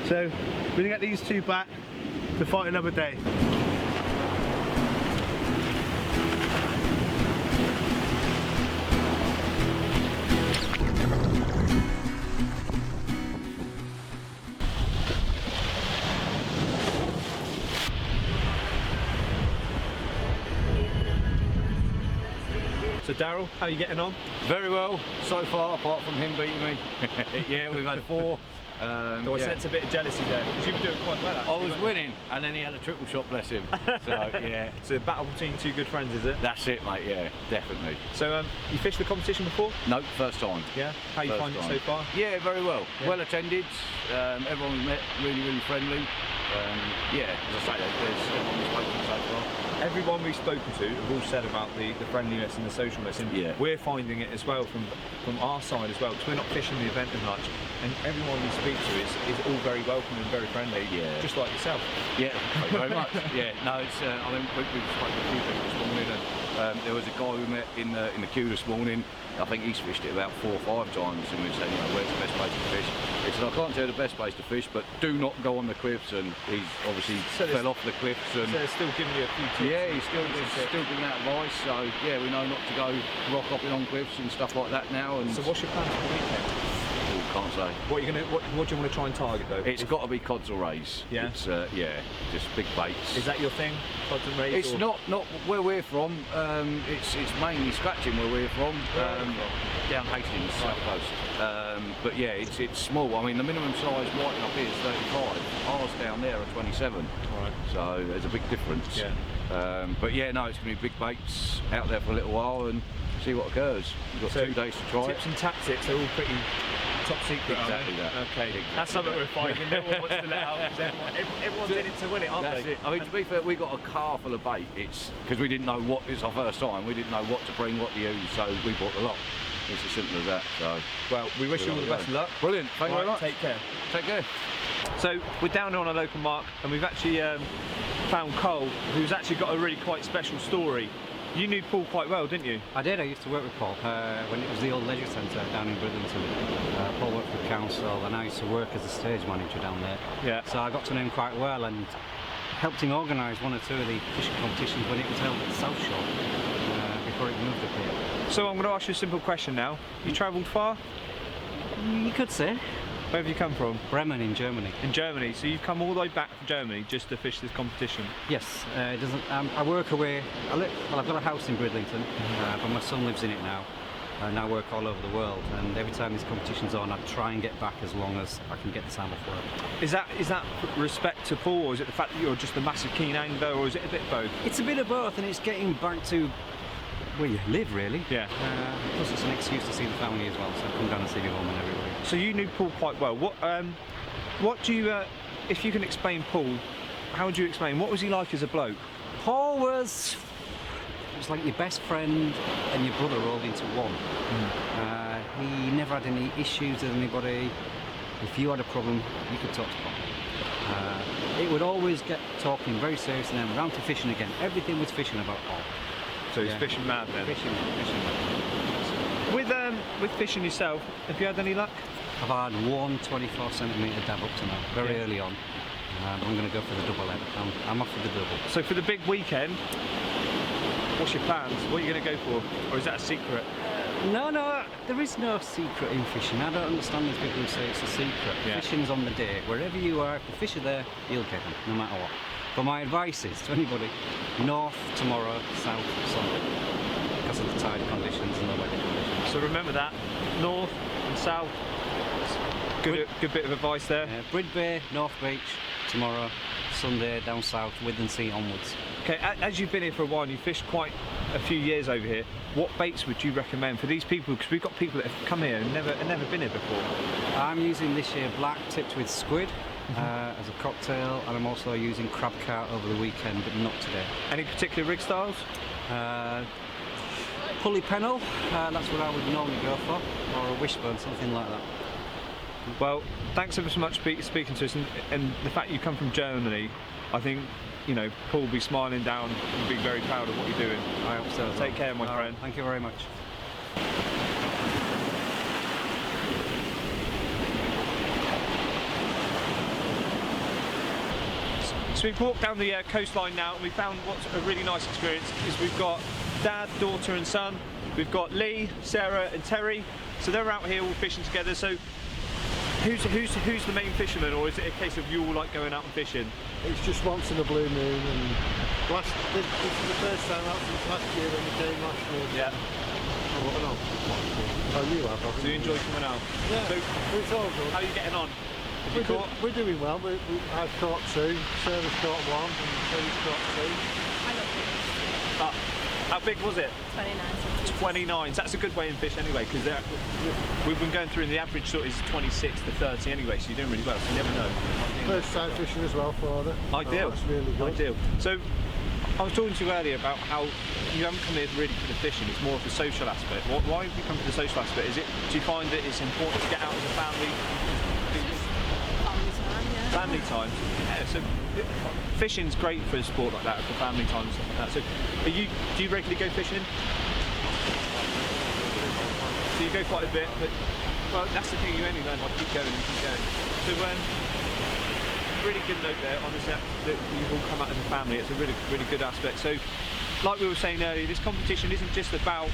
So we're going to get these two back to fight another day. So Daryl, how are you getting on? Very well so far, apart from him beating me. Yeah, we've had 4. So I sense a bit of jealousy there, because you were doing quite well actually. I was winning, and then he had a triple shot, bless him. So yeah. So a battle between two good friends, is it? That's it, mate, yeah, definitely. So you fished the competition before? No, first time. Yeah? How you find it so far? Yeah, very well. Yeah. Well attended, everyone we met, really friendly. Yeah, as I say, there's everyone we've spoken to so far. Everyone we've spoken to have all said about the friendliness and the socialness, and we're finding it as well from our side as well, because we're not fishing the event as much, and everyone we speak to is all very welcoming and very friendly, just like yourself. Yeah, thank you very much. Yeah, no, it's I mean we've spoken to a few people this morning, and there was a guy we met in the queue this morning. I think he's fished it about 4 or 5 times, and we said, where's the best place to fish? He said, I can't tell you the best place to fish, but do not go on the cliffs, and he's obviously fell off the cliffs. And so they're still giving you a few tips? Yeah, he's still giving that advice, so yeah, we know not to go rock hopping on cliffs and stuff like that now. And so what's your plan for the weekend? Can't say. What do you want to try and target though? It's got to be cods or rays. Yeah. It's yeah, just big baits. Is that your thing? Cods and rays? It's not where we're from. It's mainly scratching where we're from. Down Hastings, south coast. But yeah, it's small. I mean, the minimum size whiting up here is 35. Ours down there are 27. Right. So there's a big difference. Yeah. But yeah, no, it's going to be big baits out there for a little while and see what occurs. We've got 2 days to try tips and tactics are all pretty top secret. Exactly that. Okay. Exactly That's something we're finding. No one wants to let out. Everyone's in it to win it, aren't That's they? it. I mean, to be fair, we got a car full of bait. It's because we didn't know it's our first time. We didn't know what to bring, what to use, so we bought a lot. It's as simple as that. So, well, we wish you all the best of luck. Brilliant. Thank you very much. Take care. Take care. So we're down on a local mark, and we've actually found Cole, who's actually got a really quite special story. You knew Paul quite well, didn't you? I did. I used to work with Paul when it was the old leisure centre down in Bridlington. Paul worked for the council, and I used to work as a stage manager down there. Yeah. So I got to know him quite well and helped him organise 1 or 2 of the fishing competitions when it was held at the South Shore before it moved up here. So I'm going to ask you a simple question now. You travelled far? You could say. Where have you come from? Bremen in Germany. In Germany, so you've come all the way back from Germany just to fish this competition? Yes, I work away. I've got a house in Bridlington, but my son lives in it now. And I work all over the world, and every time this competition's on, I try and get back as long as I can get the time off work. Is that respect to Paul, or is it the fact that you're just a massive keen angler, or is it a bit of both? It's a bit of both, and it's getting back to where you live, really. Yeah. Plus, it's an excuse to see the family as well, so I come down and see my mum and everybody. So you knew Paul quite well. What do you, if you can explain Paul, how would you explain? What was he like as a bloke? Paul was like your best friend and your brother rolled into one. He never had any issues with anybody. If you had a problem, you could talk to Paul. It would always get talking very serious, and then round to fishing again. Everything was fishing about Paul. So he's fishing mad then? Fishing mad. With fishing yourself, have you had any luck? I've had 1 24cm dab up to now, very early on. I'm going to go for the double head. I'm off for the double. So for the big weekend, what's your plans? What are you going to go for? Or is that a secret? No, there is no secret in fishing. I don't understand these people who say it's a secret. Yeah. Fishing's on the day. Wherever you are, if the fish are there, you'll get them, no matter what. But my advice is to anybody, north tomorrow, south Sunday, because of the tide conditions and the weather conditions. So remember that, north and south. Good bit of advice there. Brid Bay, North Beach, tomorrow, Sunday, down south, Withensea onwards. Okay, as you've been here for a while and you've fished quite a few years over here, what baits would you recommend for these people? Because we've got people that have come here and never been here before. I'm using this year black tipped with squid as a cocktail, and I'm also using crab carp over the weekend, but not today. Any particular rig styles? Pulley pennel, that's what I would normally go for, or a wishbone, something like that. Well, thanks ever so much for speaking to us, and the fact you come from Germany, I think, you know, Paul will be smiling down and be very proud of what you're doing. I hope so. Take care, my friend. Thank you very much. So we've walked down the coastline now, and we found what's a really nice experience is we've got Dad, daughter and son, we've got Lee, Sarah and Terry, so they're out here all fishing together. So who's the main fisherman, or is it a case of you all like going out and fishing? It's just once in a blue moon, and this is the first time out since last year when we came last year. Yeah. Oh, you have, haven't So you enjoy coming out? Yeah, so it's all good. How are you getting on? Have you caught? We're doing well. I've caught 2, Sarah's caught 1, and Terry's caught 2. How big was it? 29. 29. So that's a good weighing fish anyway, because we've been going through, and the average sort is 26 to 30 anyway, so you're doing really well, so you never know. First time fishing as well for it. Ideal. That's really good. Ideal. So I was talking to you earlier about how you haven't come here really for the fishing, it's more of the social aspect. Why have you come for the social aspect? Do you find that it's important to get out as a family? Family time. Yeah, so fishing's great for a sport like that, for family time and stuff like that. So do you regularly go fishing? So you go quite a bit, but well, that's the thing, you only learn by keep going and keep going. So really good note there on this that you've all come out as a family. It's a really good aspect. So like we were saying earlier, this competition isn't just about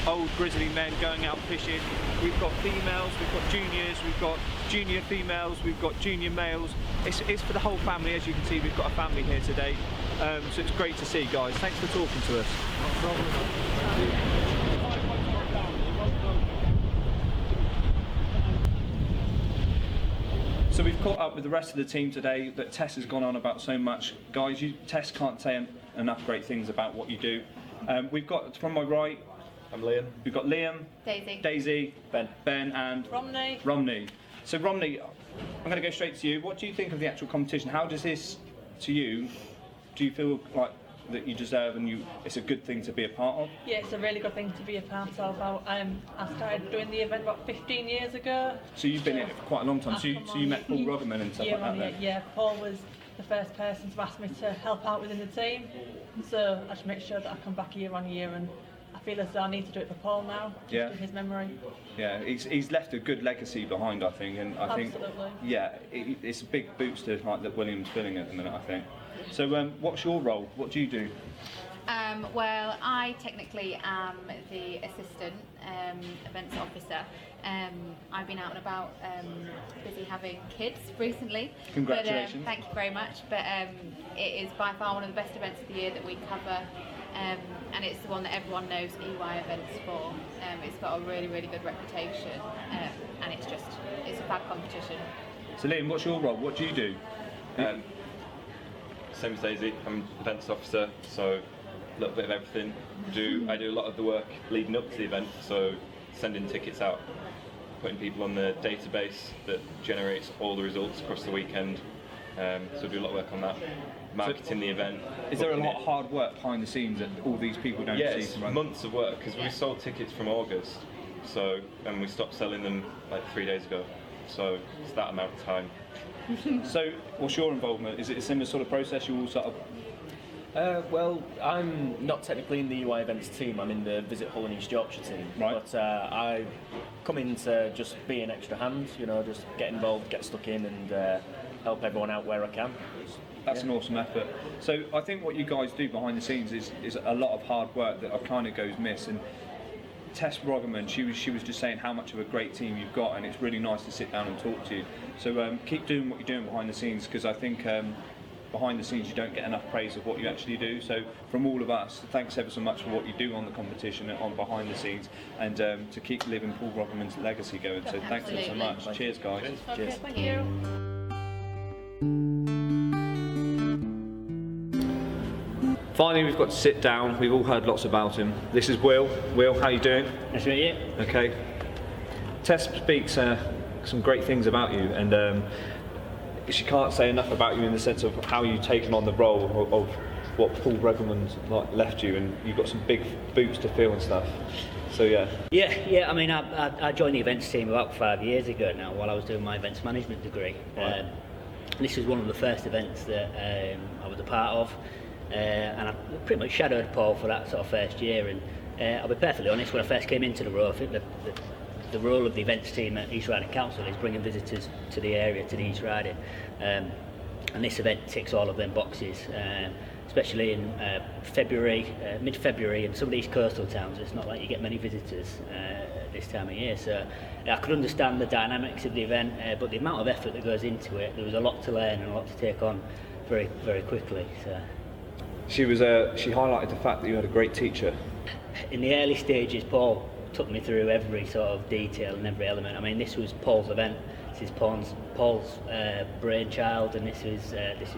old grizzly men going out fishing. We've got females, we've got juniors, we've got junior females, we've got junior males. It's for the whole family. As you can see, we've got a family here today. So it's great to see, guys. Thanks for talking to us. So we've caught up with the rest of the team today that Tess has gone on about so much. Guys, Tess can't say enough great things about what you do. We've got, from my right, I'm Liam. We've got Liam, Daisy, Ben and Romney. So Romney, I'm going to go straight to you. What do you think of the actual competition? How does this, to you, do you feel like that you deserve and it's a good thing to be a part of? Yeah, it's a really good thing to be a part of. I started doing the event about 15 years ago. So you've been in it for quite a long time. So you met Paul Ruggerman and stuff like that then? Yeah, Paul was the first person to ask me to help out within the team. So I should make sure that I come back year on year, and I feel as though I need to do it for Paul now, just in his memory. Yeah, he's left a good legacy behind, I think, and I think it's a big boost to like that William's filling at the minute, I think. So what's your role? What do you do? Well, I technically am the assistant events officer. I've been out and about, busy having kids recently. Congratulations. But, thank you very much. But it is by far one of the best events of the year that we cover. And it's the one that everyone knows EY events for. It's got a really, really good reputation, and it's a fab competition. So Liam, what's your role? What do you do? Same as Daisy, I'm events officer, so a little bit of everything. I do a lot of the work leading up to the event, so sending tickets out, putting people on the database that generates all the results across the weekend. So do a lot of work on that, marketing the event. Is there a lot of hard work behind the scenes that all these people don't see? Yes, months of work, because we sold tickets from August, and we stopped selling them like 3 days ago. So it's that amount of time. So what's your involvement? Is it a similar sort of process? You all sort of... Well, I'm not technically in the UI events team, I'm in the Visit Hull and East Yorkshire team. Right. But I come in to just be an extra hand, just get involved, get stuck in and help everyone out where I can. That's an awesome effort. So I think what you guys do behind the scenes is a lot of hard work that kind of goes miss. And Tess Roggeman, she was just saying how much of a great team you've got, and it's really nice to sit down and talk to you. So keep doing what you're doing behind the scenes, because I think behind the scenes you don't get enough praise of what you actually do. So from all of us, thanks ever so much for what you do on the competition and on behind the scenes, and to keep living Paul Roggeman's legacy going. So thanks ever so much. Cheers, guys. Okay, thank you. Finally, we've got to sit down. We've all heard lots about him. This is Will. Will, how you doing? Nice to meet you. Okay. Tess speaks some great things about you, and she can't say enough about you in the sense of how you've taken on the role of what Paul Ruggerman's left you, and you've got some big boots to fill and stuff. So yeah. Yeah. I mean, I joined the events team about 5 years ago now, while I was doing my events management degree. Right. This was one of the first events that I was a part of. And I pretty much shadowed Paul for that sort of first year, and I'll be perfectly honest, when I first came into the role, I think the role of the events team at East Riding Council is bringing visitors to the area, to the East Riding, and this event ticks all of them boxes, especially in February, mid-February, in some of these coastal towns. It's not like you get many visitors this time of year, so I could understand the dynamics of the event, but the amount of effort that goes into it, there was a lot to learn and a lot to take on very, very quickly. So. She highlighted the fact that you had a great teacher. In the early stages, Paul took me through every sort of detail and every element. I mean, this was Paul's event. This is Paul's brainchild, and this is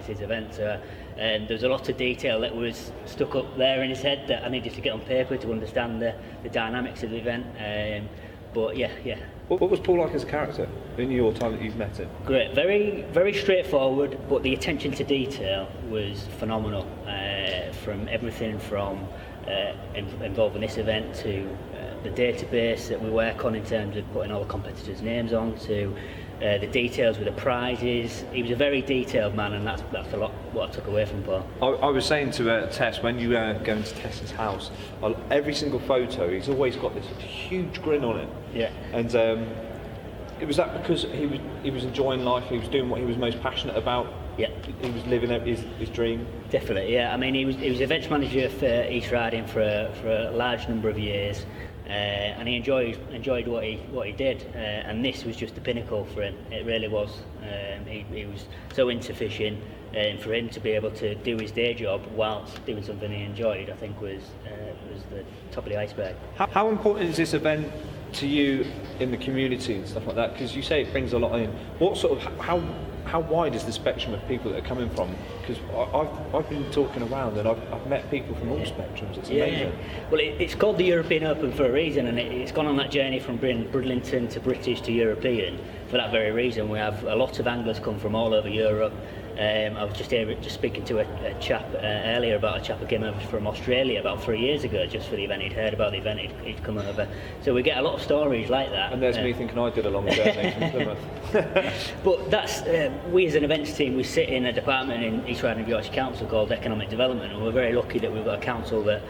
his event. So there's a lot of detail that was stuck up there in his head that I needed to get on paper to understand the dynamics of the event. But yeah. What was Paul like as a character in your time that you've met him? Great, very, very straightforward, but the attention to detail was phenomenal. From everything from involving this event to the database that we work on in terms of putting all the competitors' names on, to the details with the prizes. He was a very detailed man, and that's a lot what I took away from Paul. I was saying to Tess, when you go into Tess's house, on every single photo he's always got this huge grin on it. Yeah. And was that because he was enjoying life, he was doing what he was most passionate about? Yeah. He was living his dream? Definitely, yeah. I mean, he was events manager for East Riding for a large number of years. and he enjoyed what he did, and this was just the pinnacle for him. It really was. He was so into fishing, and for him to be able to do his day job whilst doing something he enjoyed, I think was the top of the iceberg. How important is this event to you in the community and stuff like that? Because you say it brings a lot in. What sort of how wide is the spectrum of people that are coming from? Because I've been talking around and I've met people from all spectrums. It's amazing. Well, it's called the European Open for a reason, and it's gone on that journey from Bridlington to British to European for that very reason. We have a lot of anglers come from all over Europe. I was just speaking to a chap earlier about a chap who came over from Australia about 3 years ago just for the event. He'd heard about the event, he'd come over. So we get a lot of stories like that. And there's me thinking I did a long journey from Plymouth. But that's, we as an events team, we sit in a department in East Riding of Yorkshire Council called Economic Development, and we're very lucky that we've got a council that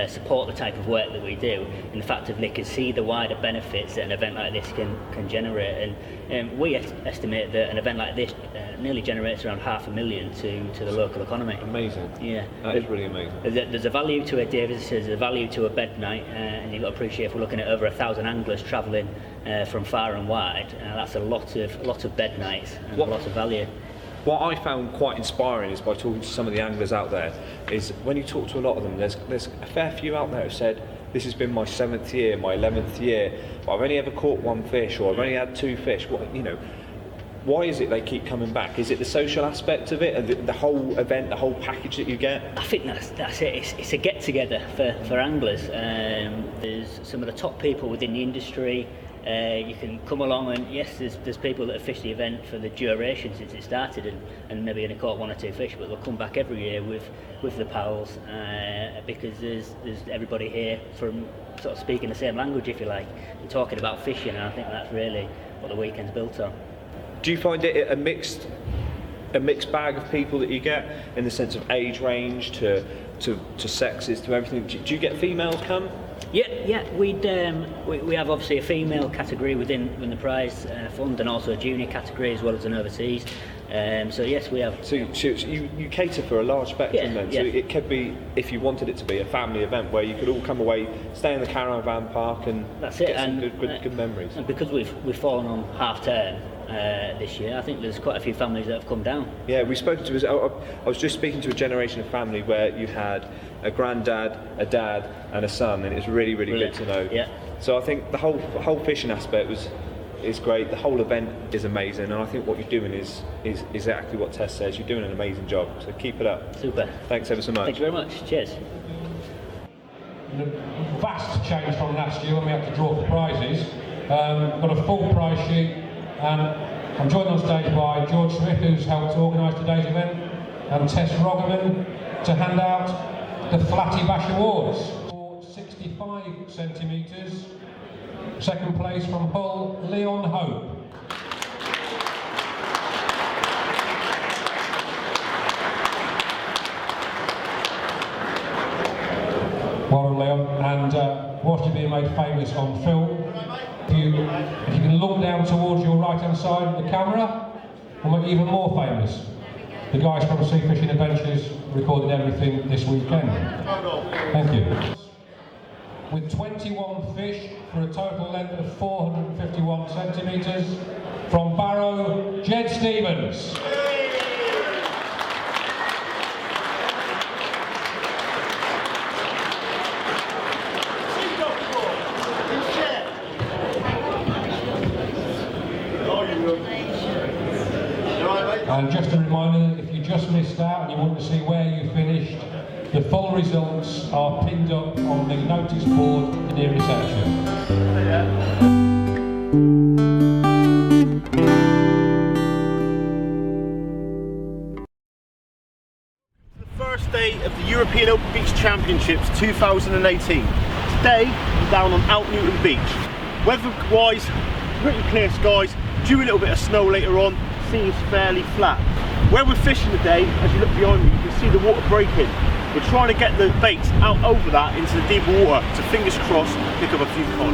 support the type of work that we do, and the fact that they can see the wider benefits that an event like this can generate. And we estimate that an event like this nearly generates around $500,000 to the local economy. Amazing. Yeah. That is really amazing. There's a value to it, David. There's a value to a bed night, and you've got to appreciate if we're looking at over 1,000 anglers travelling from far and wide. That's a lot of bed nights and a lot of value. What I found quite inspiring is by talking to some of the anglers out there, is when you talk to a lot of them, there's a fair few out there who said, this has been my 7th year, my 11th year, but I've only ever caught 1 fish, or I've only had 2 fish. Why is it they keep coming back? Is it the social aspect of it, and the whole event, the whole package that you get? I think that's it. It's a get-together for anglers. There's some of the top people within the industry. You can come along, and yes, there's people that have fished the event for the duration since it started, and maybe only caught 1 or 2 fish, but they'll come back every year with the pals, because there's everybody here from sort of speaking the same language, if you like, and talking about fishing, and I think that's really what the weekend's built on. Do you find it a mixed bag of people that you get, in the sense of age range to sexes to everything? Do you get females come? Yeah. We have obviously a female category within the prize fund, and also a junior category as well as an overseas. So yes, we have. So you cater for a large spectrum then. So it could be, if you wanted it to be, a family event where you could all come away, stay in the caravan park, and get some good memories. And because we've fallen on half term this year, I think there's quite a few families that have come down. Yeah, we spoke to. I was just speaking to a generation of family where you had a granddad, a dad, and a son, and it's really good to know. Yeah. So I think the whole fishing aspect is great. The whole event is amazing, and I think what you're doing is exactly what Tess says. You're doing an amazing job. So keep it up. Super. Thanks ever so much. Thank you very much. Cheers. Vast change from last year when we had to draw for prizes. Got a full prize sheet, and I'm joined on stage by George Smith, who's helped organise today's event, and Tess Roggeman to hand out the Flattie Bash Awards for 65 centimetres. Second place from Hull, Leon Hope. Well done, Leon. And whilst you're being made famous on film, if you can look down towards your right-hand side of the camera, we'll make you even more famous. The guys from Sea Fishing Adventures recorded everything this weekend. Thank you. With 21 fish for a total length of 451 centimetres, from Barrow, Jed Stevens. And just a reminder that if you just missed out and you want to see where you finished, the full results are pinned up on the notice board near reception. The first day of the European Open Beach Championships 2018. Today, I'm down on Out Newton Beach. Weather-wise, pretty clear skies, due a little bit of snow later on, sea is fairly flat. Where we're fishing today, as you look behind me, you can see the water breaking. We're trying to get the bait out over that into the deeper water to, fingers crossed, pick up a few cod.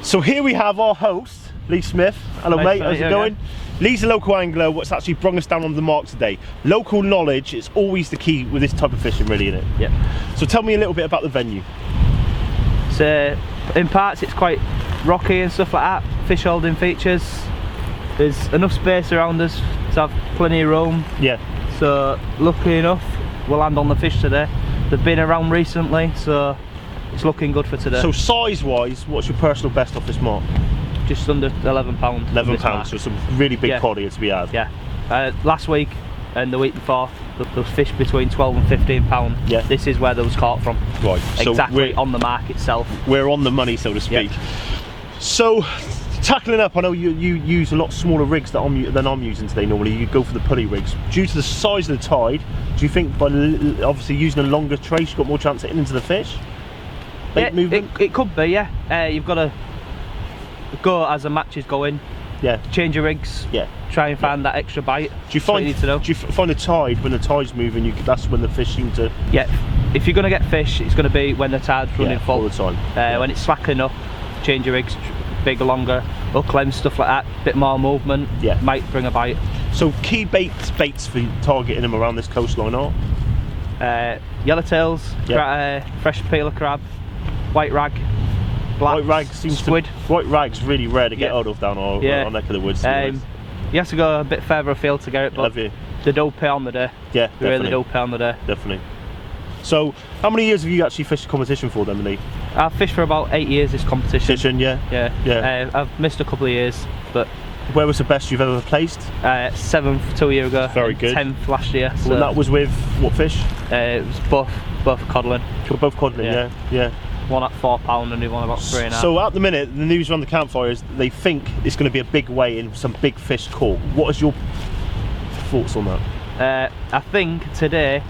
So here we have our host, Lee Smith. Hello mate, how's it going? Lee's a local angler, what's actually brought us down on the mark today. Local knowledge is always the key with this type of fishing, really, isn't it? Yep. So tell me a little bit about the venue. So, in parts it's quite rocky and stuff like that, fish holding features. There's enough space around us to have plenty of room. Yeah. So, lucky enough, we'll land on the fish today. They've been around recently, so it's looking good for today. So size-wise, what's your personal best off this mark? Just under £11. £11, so some really big quality to be had. Yeah. Last week and the week before, there was fish between £12 and £15. Yeah. This is where they was caught from. Right. Exactly on the mark itself. We're on the money, so to speak. Yep. So, tackling up, I know you use a lot smaller rigs than I'm using today normally. You go for the pulley rigs. Due to the size of the tide, do you think by obviously using a longer trace, you've got more chance of hitting into the fish? Yeah, it could be, yeah. You've got to go as the match is going. Yeah. Change your rigs. Yeah. Try and find that extra bite. Do you find the tide, when the tide's moving, that's when the fish seem to... Yeah. If you're going to get fish, it's going to be when the tide's running full. All the time. When it's slackening up, change your rigs, bigger, longer, hook length, stuff like that, bit more movement, might bring a bite. So key baits for targeting them around this coastline are? Yellowtails, fresh peeler crab, white rag, black, white rag seems squid. White rag's really rare to get hold of down our neck of the woods. You have to go a bit further afield to get it, but they do pay on the day. Yeah, they really do pay on the day. Definitely. So, how many years have you actually fished competition for then, Lee? I've fished for about 8 years this competition. Yeah. I've missed a couple of years, but... Where was the best you've ever placed? 7th 2 years ago. Very good. 10th last year. So that was with what fish? It was both codling. Both codling, yeah. One at £4 and the one about 3.5. So at the minute, the news around the campfire is they think it's going to be a big weigh and some big fish caught. What is your thoughts on that? I think today,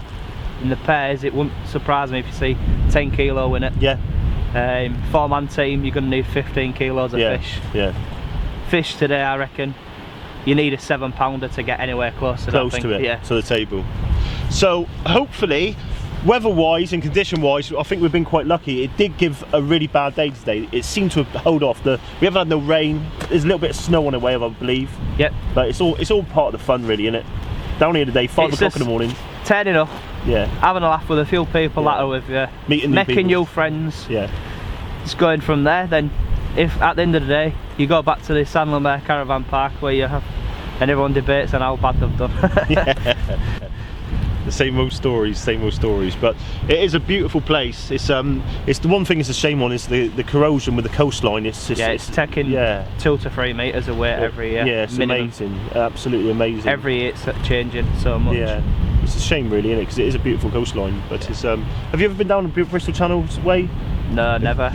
in the pairs, it wouldn't surprise me if you see 10 kilo in it. Yeah. 4-man team, you're going to need 15 kilos of fish. Yeah. Fish today, I reckon, you need a 7-pounder to get anywhere close to that thing. To it, to the table. So hopefully, weather-wise and condition-wise, I think we've been quite lucky. It did give a really bad day today. It seemed to hold off. We haven't had no rain. There's a little bit of snow on the way, I believe. Yep. But it's all part of the fun, really, isn't it? Down here today, 5 o'clock in the morning. Turning up. Yeah. Having a laugh with a few people that are with you. Making new friends. Yeah. Just going from there. Then, if at the end of the day you go back to the Sandlemere Caravan Park where you have, and everyone debates on how bad they've done. The same old stories, but it is a beautiful place. It's the one thing it's a shame on is the corrosion with the coastline. It's taking 2 to 3 metres away every year. Yeah, it's minimum. Amazing, absolutely amazing. Every year it's changing so much. Yeah, it's a shame really, isn't it? Because it is a beautiful coastline. But it's have you ever been down the Bristol Channel's way? No, never.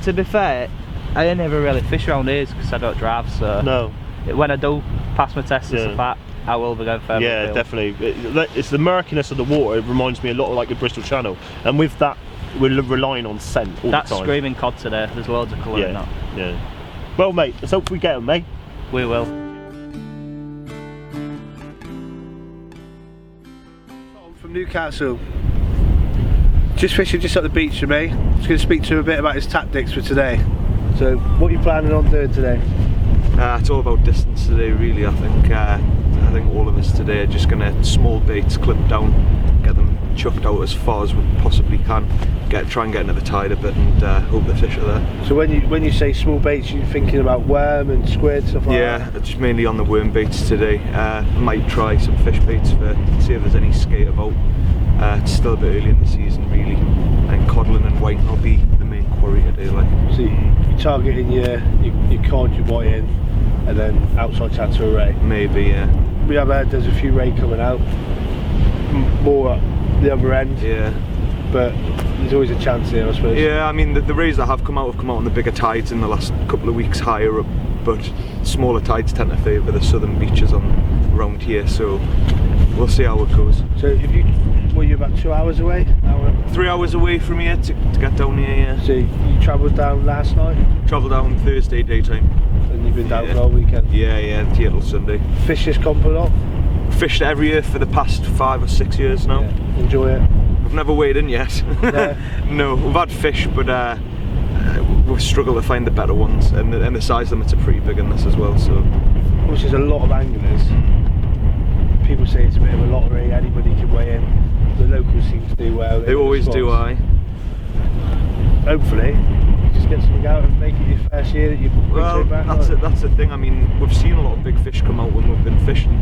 To be fair, I never really fish around here because I don't drive. So no. When I do pass my test and stuff like that, I will be going further. Yeah, definitely. It's the murkiness of the water. It reminds me a lot of like the Bristol Channel, and with that, we're relying on scent all the time. That screaming cod today. There's loads of colour in that. Yeah. Well, mate, let's hope we get them, mate. We will. From Newcastle. Just fishing just up the beach for me. Just going to speak to him a bit about his tactics for today. So, what are you planning on doing today? It's all about distance today, really. I think all of us today are just going to small baits, clip down, get them chucked out as far as we possibly can. Try and get into the tide a bit, and hope the fish are there. So when you say small baits, you're thinking about worm and squid, stuff like that? Yeah, just mainly on the worm baits today. I might try some fish baits for see if there's any skate about. It's still a bit early in the season, really. And codling and whiting will be the main quarry today. So you're targeting your cod, your whiting, and then outside chance of a ray? Maybe, yeah. We have heard there's a few ray coming out, more at the other end. Yeah. But there's always a chance here, I suppose. Yeah, I mean the rays that have come out on the bigger tides in the last couple of weeks higher up, but smaller tides tend to favour the southern beaches around here, so we'll see how it goes. So were you about 2 hours away? 3 hours away from here to get down here, yeah. So you travelled down last night? Travelled down Thursday daytime. And you've been down for all weekend? Yeah, here till Sunday. Fish this comp a lot? Fished every year for the past 5 or 6 years now. Yeah. Enjoy it? I've never weighed in yet. Yeah. No, we've had fish, but we've struggled to find the better ones, and the size limits are pretty big in this as well. So obviously there's a lot of anglers. People say it's a bit of a lottery, anybody can weigh in. The locals seem to do well. They always do, aye. Hopefully, you just get something out and make it your first year that you bring back. That's it. That's the thing. I mean, we've seen a lot of big fish come out when we've been fishing.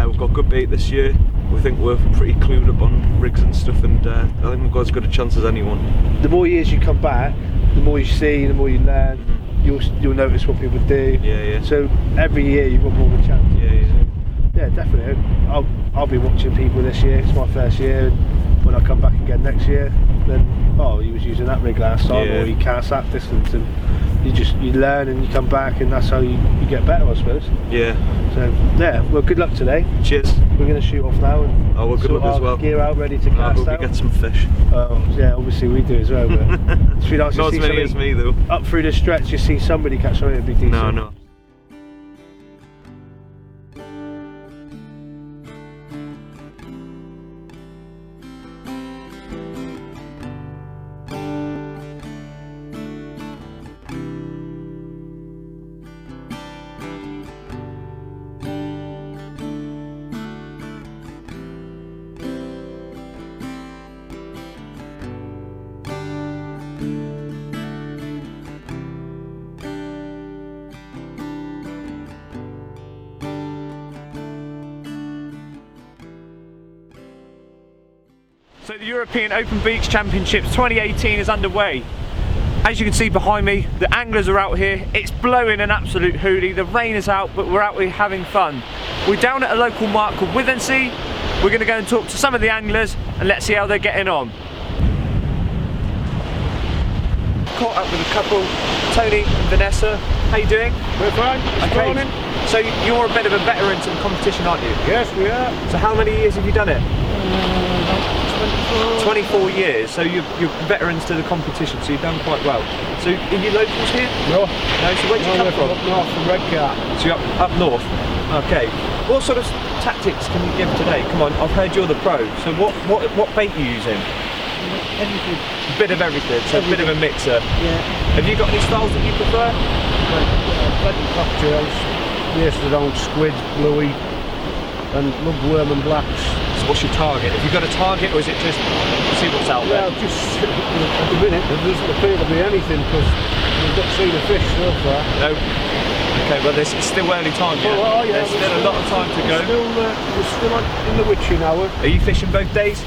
We've got good bait this year. We think we're pretty clued up on rigs and stuff, and I think we've got as good a chance as anyone. The more years you come back, the more you see, the more you learn. You'll notice what people do. Yeah. So every year you've got more of a chance. Yeah, definitely. I'll be watching people this year. It's my first year, and when I come back again next year, then he was using that rig last time, or he cast that distance, and you learn and you come back, and that's how you get better, I suppose. Yeah. So yeah, well, good luck today. Cheers. We're going to shoot off now, and well, good luck as well. Gear out, ready to cast I hope out. you get some fish. Yeah, obviously we do as well. But it's really nice not to see as many as me though. Up through the stretch, you see somebody catch something that'd be decent. No. So the European Open Beach Championships 2018 is underway. As you can see behind me, the anglers are out here. It's blowing an absolute hoolie. The rain is out, but we're out here having fun. We're down at a local mark called Withensea. We're going to go and talk to some of the anglers and let's see how they're getting on. Caught up with a couple, Tony and Vanessa. How you doing? We're fine. Okay. So you're a bit of a veteran to the competition, aren't you? Yes, we are. So how many years have you done it? 24 years, so you're veterans to the competition, so you've done quite well. So are you locals here? No. No, so where do you come from? Up north from Redcar. So you're up north? Okay. What sort of tactics can you give today? Come on, I've heard you're the pro, so what bait are you using? Everything. A bit of everything, so a bit of a mixer. Yeah. Have you got any styles that you prefer? Plenty cocktails. Yes, around squid, bluey, and lugworm and blacks. So what's your target? Have you got a target, or is it just see what's out there? Yeah, just at the minute there doesn't appear to be anything because we've not seen a fish so far. No. Okay, well it's still early time yet. Oh, yeah, there's still a lot of time to go. We're still in the witching hour. Are you fishing both days?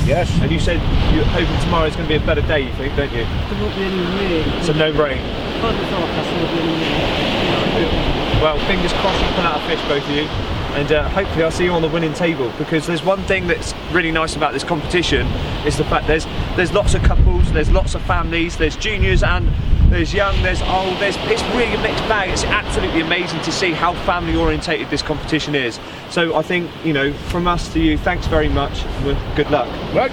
Yes. And you said you're hoping tomorrow's going to be a better day, you think, don't you? There won't be any rain. So no rain? On the forecast there won't be any rain. Well, fingers crossed you pull out a fish, both of you. And hopefully I'll see you on the winning table, because there's one thing that's really nice about this competition is the fact there's lots of couples, there's lots of families, there's juniors and there's young, there's old, it's really a mixed bag. It's absolutely amazing to see how family orientated this competition is. So I think, you know, from us to you, thanks very much, good luck. Right.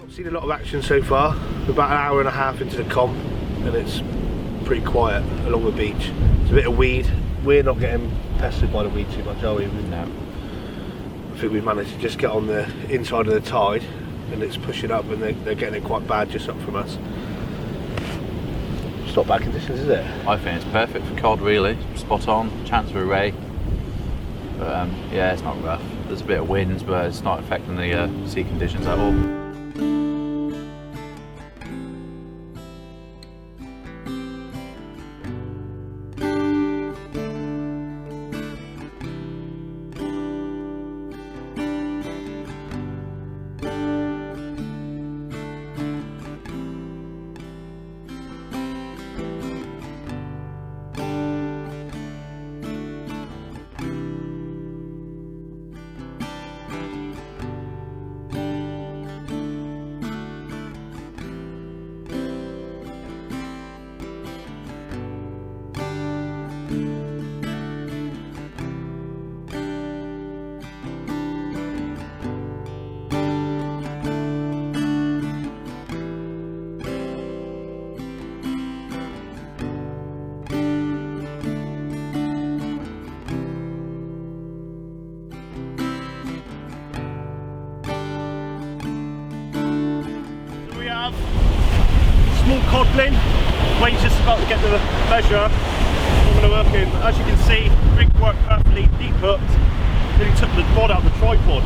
Seen a lot of action so far. We're about an hour and a half into the comp and it's pretty quiet along the beach. It's a bit of weed. We're not getting pestered by the weed too much, are we? No. I think we've managed to just get on the inside of the tide and it's pushing up, and they're getting it quite bad just up from us. It's not bad conditions, is it? I think it's perfect for cod, really. Spot on, chance for a ray. But yeah, it's not rough. There's a bit of wind, but it's not affecting the sea conditions at all. codling. Wayne's just about to get the measure. I'm going to work in. As you can see, rig worked perfectly, deep hooked. Then he took the rod out of the tripod.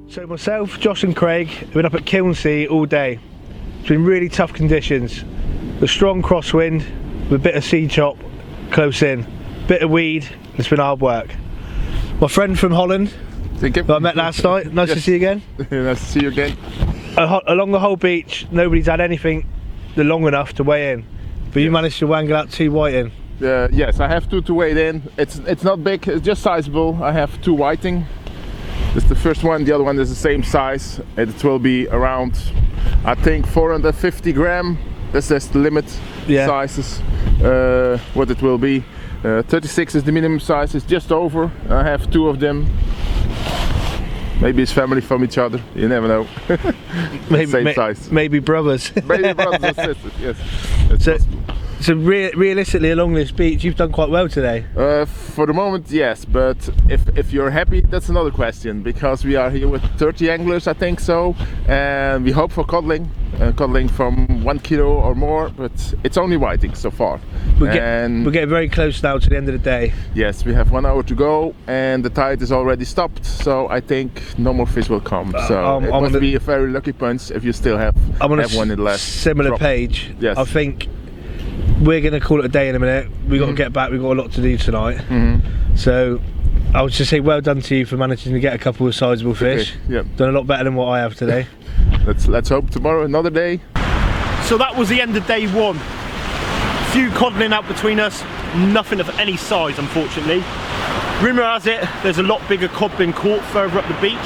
So myself, Josh and Craig have been up at Kilnsea all day. It's been really tough conditions. A strong crosswind with a bit of sea chop close in, bit of weed, it's been hard work. My friend from Holland, that I met last night, nice to see you again. Nice to see you again. Along the whole beach, nobody's had anything long enough to weigh in, but you managed to wangle out 2 white in. Yes, I have 2 to weigh in. It's not big, it's just sizable. I have 2 whiting. This is the first one, the other one is the same size. It will be around, I think, 450 gram. That's the limit sizes, what it will be. 36 is the minimum size, it's just over. I have 2 of them. Maybe it's family from each other, you never know. Same size. Maybe brothers. Maybe brothers and sisters, yes. So realistically, along this beach, you've done quite well today. For the moment, yes, but if you're happy, that's another question, because we are here with 30 anglers, I think so, and we hope for codling from 1 kilo or more, but it's only whiting so far. We're getting very close now to the end of the day. Yes, we have 1 hour to go, and the tide is already stopped, so I think no more fish will come. So it must be a very lucky punch if you still have one in the last similar drop. page. Yes. I think we're going to call it a day in a minute. We've got to get back, we've got a lot to do tonight. So I would just say well done to you for managing to get a couple of sizable fish. Done a lot better than what I have today. Let's hope tomorrow another day. So that was the end of day 1. Few codling out between us, nothing of any size unfortunately. Rumour has it there's a lot bigger cod being caught further up the beach.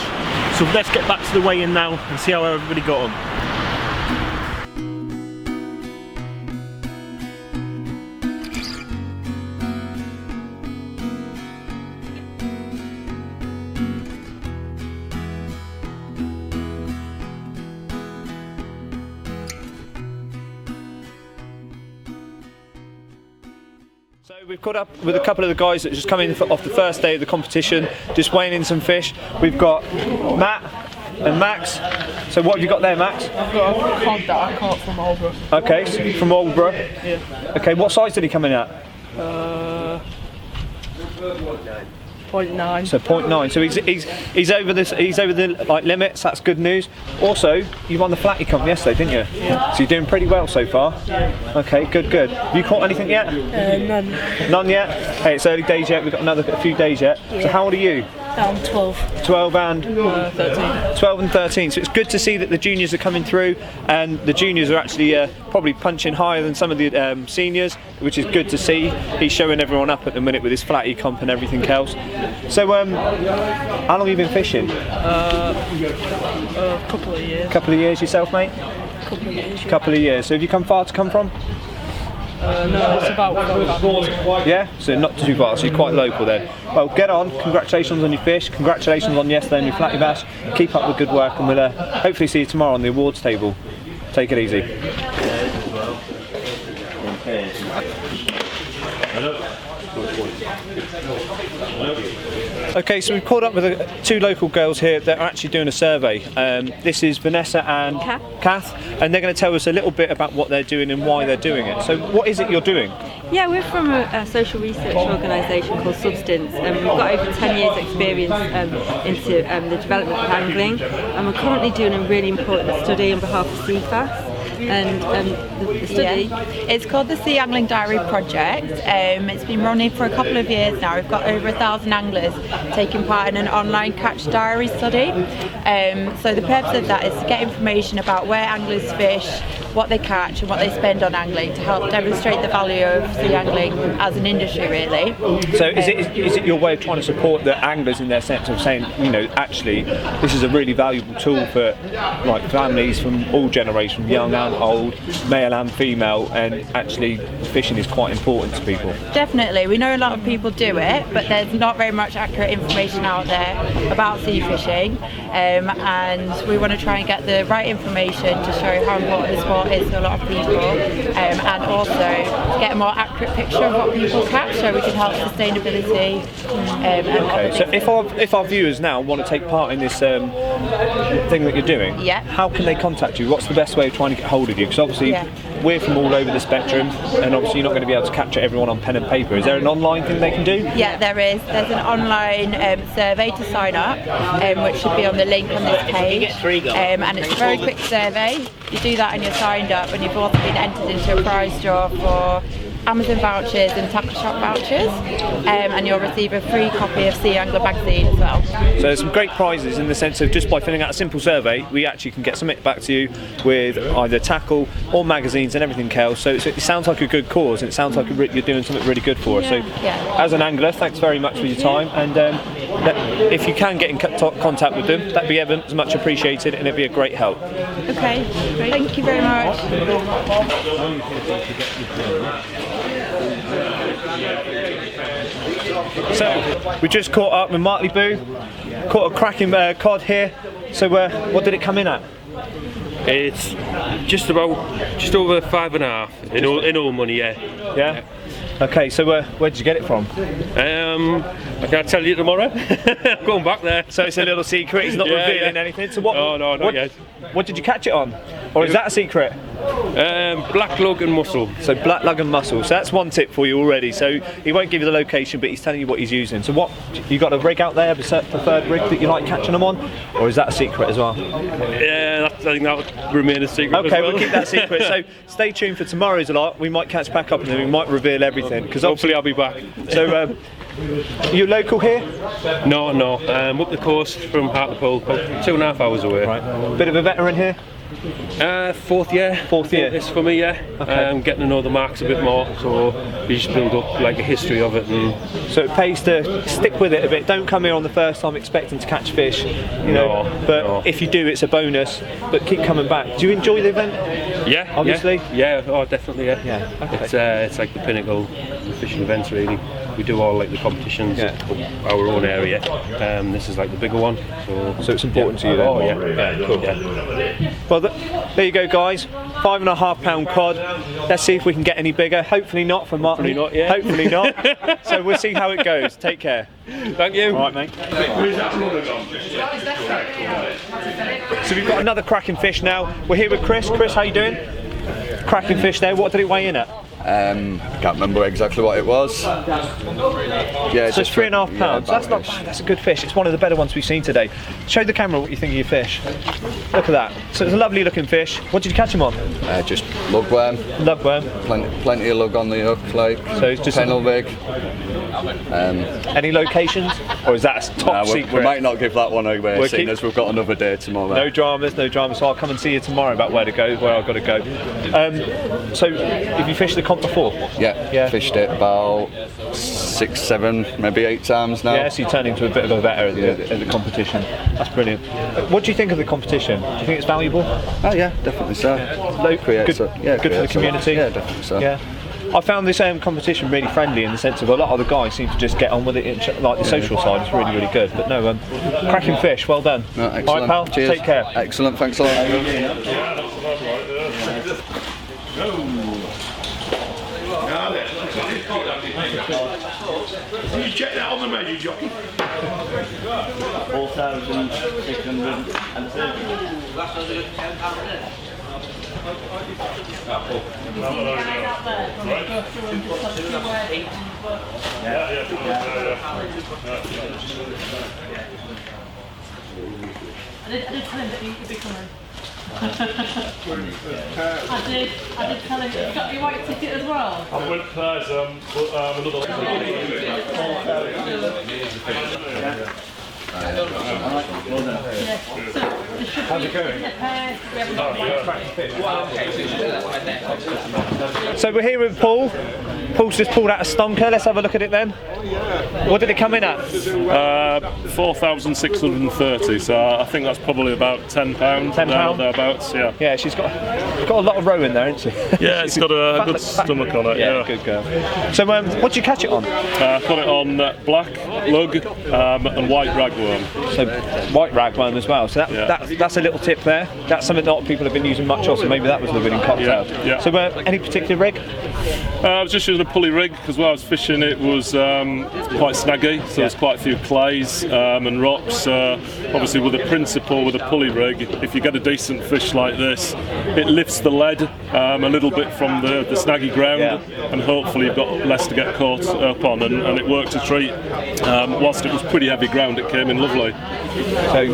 So let's get back to the weigh-in now and see how everybody got on. We've caught up with a couple of the guys that just come in off the first day of the competition, just weighing in some fish. We've got Matt and Max. So what have you got there, Max? I've got a cod that I caught from Aldborough. Okay, so from Aldborough. Yeah. Okay, what size did he come in at? 0.9. So 0.9. So he's over this. He's over the limits. That's good news. Also, you won the Flattie comp yesterday, didn't you? Yeah. So you're doing pretty well so far. Yeah. Okay, good. Have you caught anything yet? None. None yet. Hey, it's early days yet. We've got a few days yet. Yeah. So how old are you? I'm 12. 12 and 13. 12 and 13. So it's good to see that the juniors are coming through, and the juniors are actually probably punching higher than some of the seniors, which is good to see. He's showing everyone up at the minute with his Flattie comp and everything else. So how long have you been fishing? A couple of years. Couple of years yourself, mate? Couple of years. Yeah. Couple of years. So have you come far to come from? No, it's about 1 Yeah, so not too far, so you're quite local then. Well, get on, congratulations on your fish, congratulations on yesterday and your Flattie bass. Keep up the good work, and we'll hopefully see you tomorrow on the awards table. Take it easy. Okay, so we've caught up with two local girls here that are actually doing a survey. This is Vanessa and Kath, and they're going to tell us a little bit about what they're doing and why they're doing it. So what is it you're doing? Yeah, we're from a social research organisation called Substance, and we've got over 10 years experience into the development of angling, and we're currently doing a really important study on behalf of CFAS. And the study, it's called the Sea Angling Diary Project. It's been running for a couple of years now. We've got over 1,000 anglers taking part in an online catch diary study. So the purpose of that is to get information about where anglers fish, what they catch and what they spend on angling, to help demonstrate the value of sea angling as an industry, really. So is it your way of trying to support the anglers in their sense of saying, you know, actually this is a really valuable tool for like families from all generations, young and old, male and female, and actually fishing is quite important to people? Definitely. We know a lot of people do it, but there's not very much accurate information out there about sea fishing, and we want to try and get the right information to show how important the sport is to a lot of people, and also get a more accurate picture of what people catch, so we can help sustainability. Okay, so if our viewers now want to take part in this thing that you're doing, how can they contact you? What's the best way of trying to get hold of you? Because obviously we're from all over the spectrum, and obviously you're not going to be able to capture everyone on pen and paper. Is there an online thing they can do? Yeah, there is. There's an online survey to sign up, which should be on the link on this page, and it's a very quick survey. You do that and you're signed up, and you've also been entered into a prize draw for Amazon vouchers and tackle shop vouchers, and you'll receive a free copy of Sea Angler magazine as well. So there's some great prizes in the sense of just by filling out a simple survey, we actually can get something back to you with either tackle or magazines and everything else. So it sounds like a good cause, and it sounds like you're doing something really good for us. So as an angler, thanks very much for your time, and if you can get in contact with them, that'd be ever as much appreciated, and it'd be a great help. Okay, thank you very much. So we just caught up with Martley Boo, caught a cracking cod here. So what did it come in at? It's just over 5.5 in all money, yeah. Okay, so where did you get it from? I can't tell you tomorrow. I'm going back there. So it's a little secret. He's not revealing anything. So what? Oh, no, not yet. What did you catch it on? Or is that a secret? Black lug and mussel. So black lug and mussel. So that's one tip for you already. So he won't give you the location, but he's telling you what he's using. So what? You got a rig out there, a preferred rig that you like catching them on, or is that a secret as well? Yeah, I think that would remain a secret. Okay, we'll keep that secret. So stay tuned for tomorrow's lot. We might catch back up and then we might reveal everything. Because hopefully I'll be back. So. You local here? No, up the coast from Hartlepool, about 2.5 hours away. Right. Bit of a veteran here? Fourth year. Fourth year. It's for me, yeah. Okay. Getting to know the marks a bit more, so you just build up like a history of it. And so it pays to stick with it a bit. Don't come here on the first time expecting to catch fish, you know. But if you do, it's a bonus. But keep coming back. Do you enjoy the event? Yeah, obviously. Yeah, oh, definitely. Yeah. Yeah. Okay. It's like the pinnacle of fishing events, really. We do all like the competitions up our own area. This is like the bigger one. So it's important to you then? Oh yeah, cool. Yeah. Well, there you go, guys. £5.5 cod. Let's see if we can get any bigger. Hopefully not for Martin. Hopefully not, yeah. Hopefully not. So we'll see how it goes. Take care. Thank you. All right, mate. So we've got another cracking fish now. We're here with Chris. Chris, how you doing? Cracking fish there. What did it weigh in at? I can't remember exactly what it was. Yeah, so it's £3.5. Yeah, that's not bad. That's a good fish. It's one of the better ones we've seen today. Show the camera what you think of your fish. Look at that. So it's a lovely looking fish. What did you catch him on? Just lugworm. Lugworm. Plenty of lug on the hook, like. So it's just Pennel rig. Any locations, or is that a top secret? We might not give that one away, seeing as we've got another day tomorrow. No dramas. So I'll come and see you tomorrow about where I've got to go. So have you fished the comp before? Yeah. Fished it about 6, 7, maybe 8 times now. Yeah, so you turn into a bit of a veteran at the competition. That's brilliant. What do you think of the competition? Do you think it's valuable? Oh yeah, definitely so. Good for the community. Yeah, definitely so. Yeah. I found this competition really friendly in the sense of a lot of the guys seem to just get on with it. Like the social side is really, really good. But no, cracking fish. Well done. No, excellent. All right, pal. Cheers. Take care. Excellent. Thanks a lot. Can you check that on the measure, Jockey? 4,630. I did tell him that he'd be coming. I did tell him. You got your white ticket as well? I went players, another. How's it going? So we're here with Paul. Paul's just pulled out a stonker. Let's have a look at it then. What did it come in at? 4,630. So I think that's probably about £10. £10 thereabouts. Yeah. Yeah, she's got a lot of row in there, hasn't she? Yeah, it's got a good stomach on it. Yeah, good girl. So what did you catch it on? Got it on black lug and white ragworm. So white ragworm as well. So that's a little tip there. That's something that a lot of people have been using much of. So maybe that was the winning cocktail. Yeah. So any particular rig? I was just using a pulley rig because while I was fishing it was quite snaggy, so there's quite a few clays and rocks. Obviously with the principle with a pulley rig, if you get a decent fish like this, it lifts the lead a little bit from the snaggy ground, and hopefully you've got less to get caught up on, and it worked a treat. Whilst it was pretty heavy ground, it came in lovely. So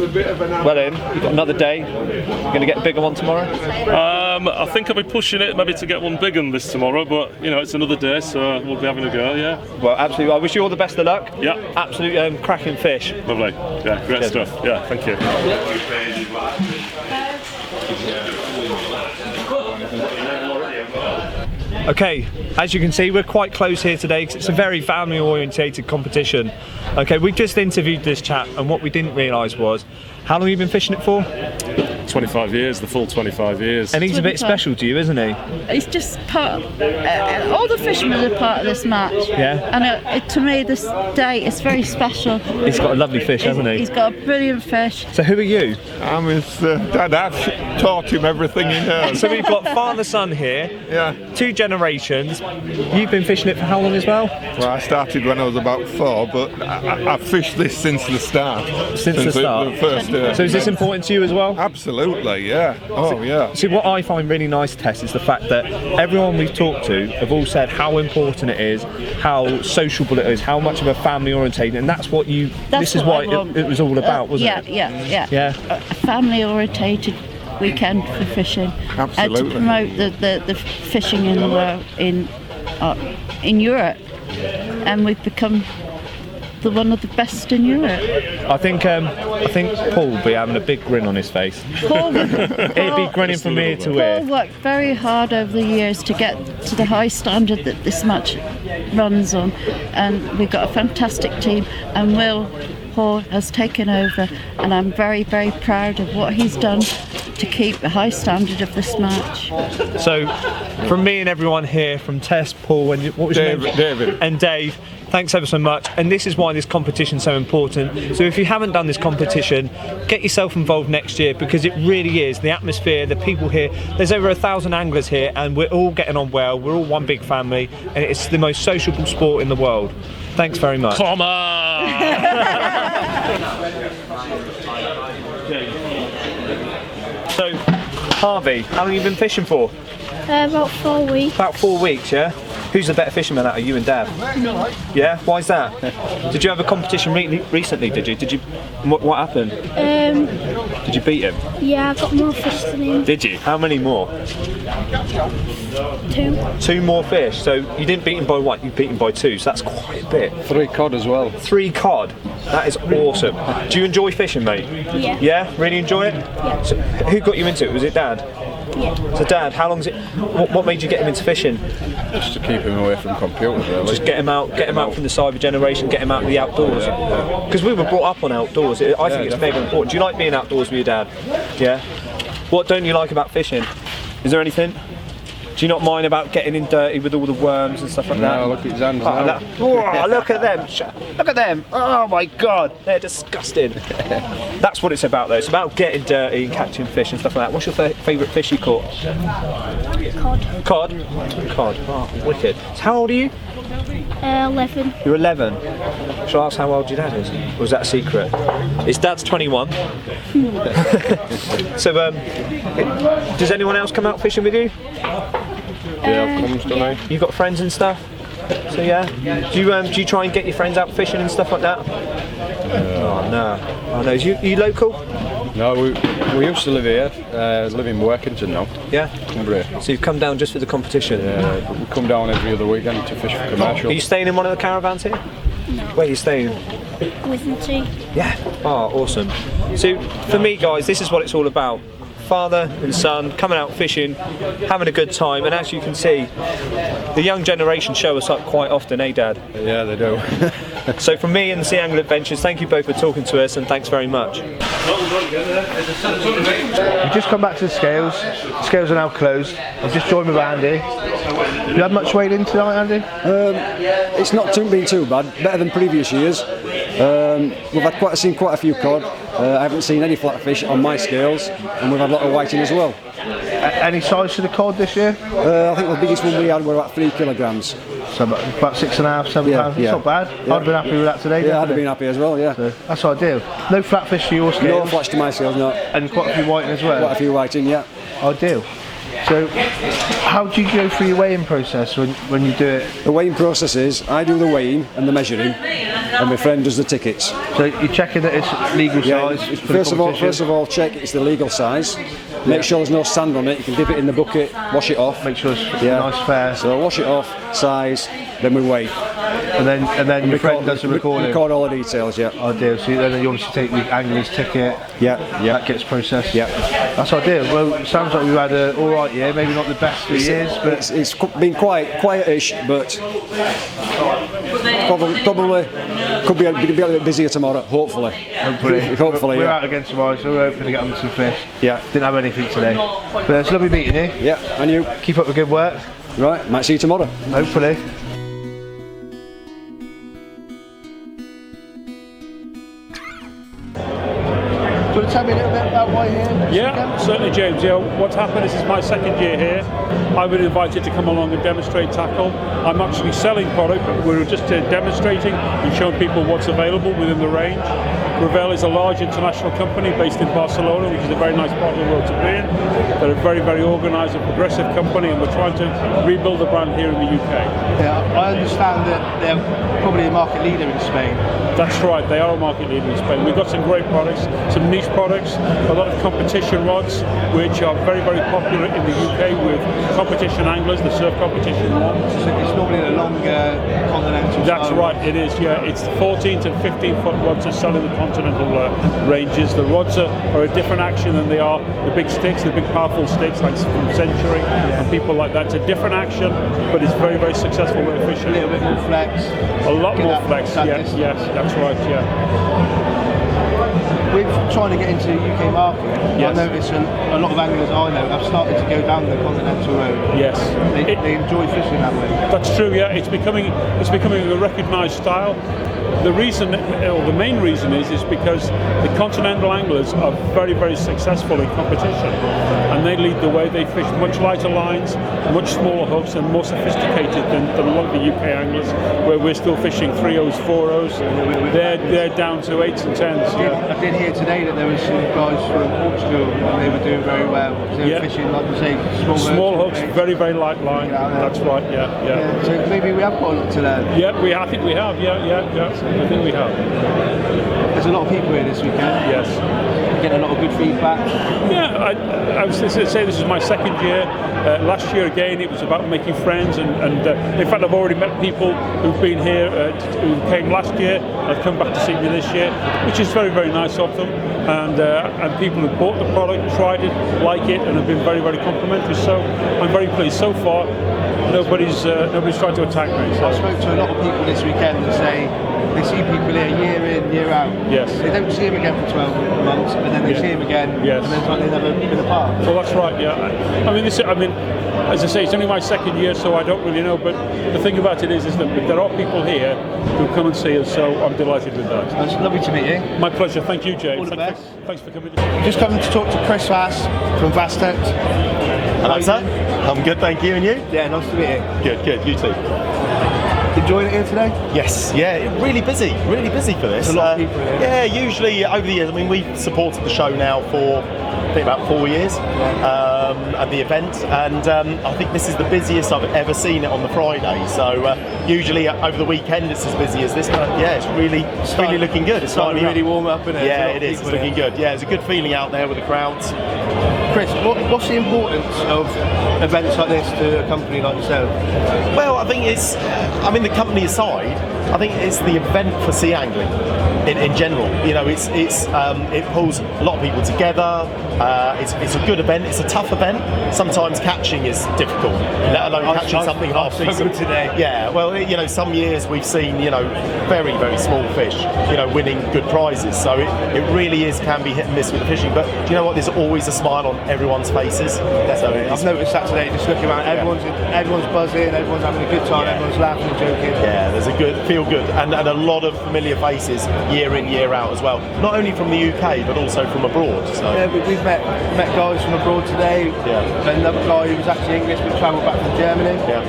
well in, you've got another day. You're going to get a bigger one tomorrow? I think I'll be pushing it maybe to get one bigger than this tomorrow, but you know, it's another day, so we'll be having a go, yeah. Well, absolutely. I wish you all the best of luck. Yeah. Absolute cracking fish. Lovely. Yeah, great stuff. Yeah, thank you. Okay, as you can see, we're quite close here today because it's a very family orientated competition. Okay, we just interviewed this chap, and what we didn't realise was, how long have you been fishing it for? 25 years, the full 25 years. And he's a bit special to you, isn't he? He's just part of, all the fishermen are part of this match. Yeah. And to me, this day is very special. He's got a lovely fish, hasn't he? He's got a brilliant fish. So who are you? I'm his dad. I've taught him everything he knows. So we've got father-son here. Yeah. 2 generations. You've been fishing it for how long as well? Well, I started when I was about 4, but I've fished this since the start. Since the start? The first, so is this important to you as well? Absolutely, yeah. Oh, yeah. See, what I find really nice, Tess, is the fact that everyone we've talked to have all said how important it is, how sociable it is, how much of a family orientated, and that's what you. This is what it was all about, wasn't it? Yeah. A family orientated weekend for fishing. Absolutely. To promote the fishing in Europe, and we've become one of the best in Europe. I think Paul will be having a big grin on his face. Paul He'd be grinning from ear to ear. Paul worked very hard over the years to get to the high standard that this match runs on, and we've got a fantastic team, and Will Hall has taken over, and I'm very, very proud of what he's done to keep the high standard of this match. So, from me and everyone here, from Tess, Paul, and what was your name? David. And Dave, thanks ever so much. And this is why this competition's so important. So if you haven't done this competition, get yourself involved next year, because it really is. The atmosphere, the people here, there's over 1,000 anglers here, and we're all getting on well. We're all one big family, and it's the most sociable sport in the world. Thanks very much. Come on! So, Harvey, how long have you been fishing for? About 4 weeks. About 4 weeks, yeah? Who's the better fisherman out of you and Dad? Yeah? Why is that? Did you have a competition recently, did you? What happened? Did you beat him? Yeah, I got more fish than him. Did you? How many more? 2. 2 more fish. So you didn't beat him by 1, you beat him by 2, so that's quite a bit. 3 cod as well. 3 cod? That is awesome. Do you enjoy fishing, mate? Yeah. Yeah? Really enjoy it? Yeah. So who got you into it? Was it Dad? Yeah. So Dad, how long's it? What made you get him into fishing? Just to keep him away from computers, really. Just get him out from the cyber generation, get him out of the outdoors. Because we were brought up on outdoors. I think it's mega important. Do you like being outdoors with your dad? Yeah. What don't you like about fishing? Is there anything? Do you not mind about getting in dirty with all the worms and stuff like that? No, look at his hands now. Look at them! Look at them! Oh my God, they're disgusting. That's what it's about, though. It's about getting dirty and catching fish and stuff like that. What's your favourite fish you caught? Cod. Cod? Cod. Oh, wicked. So how old are you? 11. You're 11. Shall I ask how old your dad is? Or was that a secret? His dad's 21. So, does anyone else come out fishing with you? Yeah, mums, don't I? You got friends and stuff? So yeah. Do you try and get your friends out fishing and stuff like that? Oh no. Oh no. Are you local? No, we used to live here. Live in Workington now. Yeah. Cumbria. So you've come down just for the competition? Yeah, we come down every other weekend to fish for commercial. Are you staying in one of the caravans here? No. Where are you staying? Withington. Yeah. Oh, awesome. So for me, guys, this is what it's all about. Father and son coming out fishing, having a good time, and as you can see, the young generation show us up quite often, eh, Dad? Yeah, they do. So from me and the Sea Angler Adventures, thank you both for talking to us, and thanks very much. We've just come back to the scales. The scales are now closed. I've just joined with Andy. Have you had much weight in tonight, Andy? It's not been too bad. Better than previous years. We've had seen quite a few cod. I haven't seen any flatfish on my scales, and we've had a lot of whiting as well. Any size to the cod this year? I think the biggest one we had were about 3 kilograms. So about 6.5, 7 pounds. It's not bad. Yeah. I'd have been happy with that today. Yeah, I'd have been happy as well. Yeah, so that's ideal. No flatfish to your scales. No flats to my scales, no. And quite a few whiting as well. Quite a few whiting, yeah. Ideal. So, how do you go through your weighing process when you do it? The weighing process is I do the weighing and the measuring, and my friend does the tickets. So you're checking that it's legal size. First of all, check it's the legal size. Make sure there's no sand on it. You can dip it in the bucket, wash it off. Make sure it's nice, fair. So wash it off, size, then we weigh. And then your friend does the recording. Record all the details, yeah. Ideal. So then you obviously take the angler's ticket. Yeah. That gets processed. Yeah. That's ideal. Well, it sounds like we've had an all right year. Maybe not the best for years, but it's been quietish, but probably could be a little bit busier tomorrow. Hopefully. Hopefully. We're out again tomorrow, so we're hoping to get on some fish. Yeah. Didn't have anything today, but it's lovely meeting you. Yeah. And you keep up the good work. Right. Might see you tomorrow. Hopefully. Do you want to tell me a little bit about why you're here? Yeah, certainly, James. Yeah, what's happened is this is my second year here. I've been invited to come along and demonstrate tackle. I'm actually selling product, but we're just demonstrating and showing people what's available within the range. Gravel is a large international company based in Barcelona, which is a very nice part of the world to be in. They're a very, very organised and progressive company, and we're trying to rebuild the brand here in the UK. Yeah, I understand that they're probably a market leader in Spain. That's right, they are a market leader in Spain. We've got some great products, some niche products, a lot of competition rods, which are very, very popular in the UK with competition anglers, the surf competition ones. So it's normally the longer continental. That's right, it is, yeah. It's 14 to 15 foot rods that sell in the continental ranges. The rods are a different action than they are the big sticks, the big powerful sticks like from Century and people like that. It's a different action, but it's very, very successful way of fishing. A little bit more flex. A lot more flex, yes, that's right, yeah. With trying to get into the UK market, I notice a lot of anglers I know have started to go down the continental road. Yes. They enjoy fishing that way. That's true, yeah. It's becoming a recognised style. The reason, or the main reason is because the continental anglers are very, very successful in competition, and they lead the way. They fish much lighter lines, much smaller hooks, and more sophisticated than a lot of the UK anglers, where we're still fishing 3/0s, 4/0s. They're down to 8s and 10s. I did hear today that there were some guys from Portugal and they were doing very well. They were fishing, like you say, small hooks, very, very light line. That's right, yeah. So maybe we have got a lot to learn. Yeah, I think we have, yeah. I think we have. There's a lot of people here this weekend. Yes. Getting a lot of good feedback. Yeah, I was going to say this is my second year. Last year again it was about making friends and in fact I've already met people who've been here who came last year and have come back to see me this year, which is very, very nice of them, and people who bought the product, tried it, like it, and have been very, very complimentary, so I'm very pleased. So far nobody's tried to attack me. So. I spoke to a lot of people this weekend that say they see people here year in, year out. Yes. They don't see him again for 12 months, and then they see him again, yes. And then it's like they've never been apart. Well, that's right, yeah. I mean, as I say, it's only my second year, so I don't really know, but the thing about it is that there are people here who come and see us, so I'm delighted with that. It's lovely to meet you. My pleasure, thank you, James. All the best. Thanks for coming. Just coming to talk to Chris Vass from Vastet. Hello, sir. I'm good, thank you, and you? Yeah, nice to meet you. Good, you too. Enjoying it here today? Yes, yeah, really busy for this. There's a lot of people here. Yeah, usually over the years, I mean, we've supported the show now for, I think, about 4 years at the event, and I think this is the busiest I've ever seen it on the Friday. So usually over the weekend it's as busy as this, but yeah, it's really looking good. It's starting to really warm up, isn't it? Yeah, it is. It's looking good. Yeah, it's a good feeling out there with the crowds. Chris, what's the importance of events like this to a company like yourself? Well, I think it's, the company aside, I think it's the event for sea angling in general. You know, it pulls a lot of people together. It's a good event. It's a tough event. Sometimes catching is difficult, let alone catching something half decent today. Yeah, well, you know, some years we've seen, you know, very, very small fish, you know, winning good prizes. So it really can be hit and miss with the fishing. But do you know what? There's always a smile on everyone's faces. So I've noticed that today, just looking around, everyone's buzzing, everyone's having a good time, everyone's laughing and joking. Yeah, there's a good, feel good, and a lot of familiar faces year in, year out as well. Not only from the UK, but also from abroad. So. Yeah, we've met guys from abroad today. Yeah. Another guy who was actually English, but travelled back from Germany. Yeah.